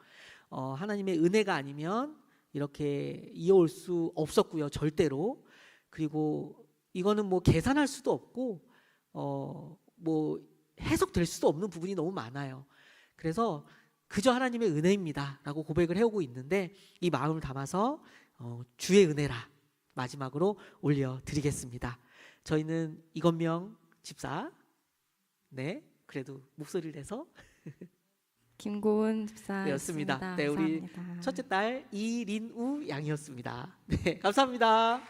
하나님의 은혜가 아니면 이렇게 이어올 수 없었고요, 절대로. 그리고 이거는 뭐 계산할 수도 없고 뭐 해석될 수도 없는 부분이 너무 많아요. 그래서 그저 하나님의 은혜입니다라고 고백을 해오고 있는데, 이 마음을 담아서 주의 은혜라 마지막으로 올려드리겠습니다. 저희는 이건명 집사, 네, 그래도 목소리를 내서 김고은 집사였습니다. 네, 네, 우리 감사합니다. 첫째 딸 이린우 양이었습니다. 네, 감사합니다.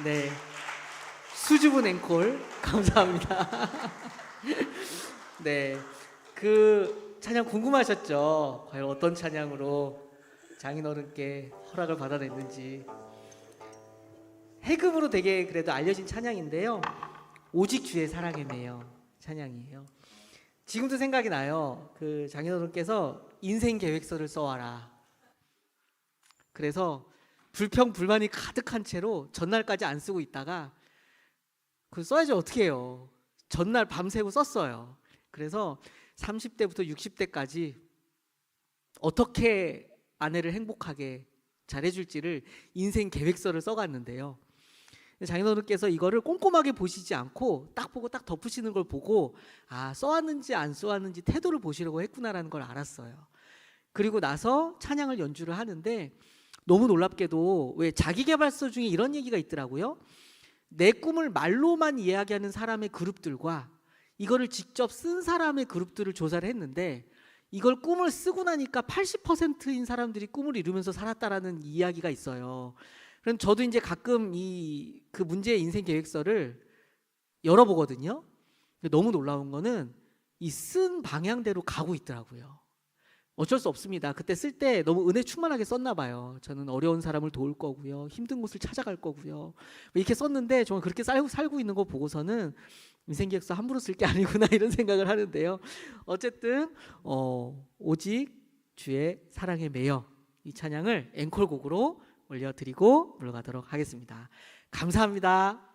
네, 수줍은 앵콜 감사합니다. 네, 그 찬양 궁금하셨죠? 과연 어떤 찬양으로 장인어른께 허락을 받아냈는지. 해금으로 되게 그래도 알려진 찬양인데요. 오직 주의 사랑에 매여 찬양이에요. 지금도 생각이 나요. 그 장인어른께서 인생 계획서를 써와라. 그래서 불평 불만이 가득한 채로 전날까지 안 쓰고 있다가 그 써야지 어떻게 해요. 전날 밤새고 썼어요. 그래서 30대부터 60대까지 어떻게 아내를 행복하게 잘해줄지를 인생 계획서를 써갔는데요. 장인어른께서 이거를 꼼꼼하게 보시지 않고 딱 보고 딱 덮으시는 걸 보고 아, 써왔는지 안 써왔는지 태도를 보시려고 했구나라는 걸 알았어요. 그리고 나서 찬양을 연주를 하는데 너무 놀랍게도 왜 자기계발서 중에 이런 얘기가 있더라고요. 내 꿈을 말로만 이야기하는 사람의 그룹들과 이거를 직접 쓴 사람의 그룹들을 조사를 했는데 이걸 꿈을 쓰고 나니까 80%인 사람들이 꿈을 이루면서 살았다라는 이야기가 있어요. 그럼 저도 이제 가끔 그 문제의 인생 계획서를 열어보거든요. 근데 너무 놀라운 거는 이 쓴 방향대로 가고 있더라고요. 어쩔 수 없습니다. 그때 쓸 때 너무 은혜 충만하게 썼나 봐요. 저는 어려운 사람을 도울 거고요. 힘든 곳을 찾아갈 거고요. 이렇게 썼는데 정말 그렇게 살고 있는 거 보고서는 인생 계획서 함부로 쓸 게 아니구나 이런 생각을 하는데요. 어쨌든 오직 주의 사랑에 매여 이 찬양을 앵콜곡으로 올려드리고 물러가도록 하겠습니다. 감사합니다.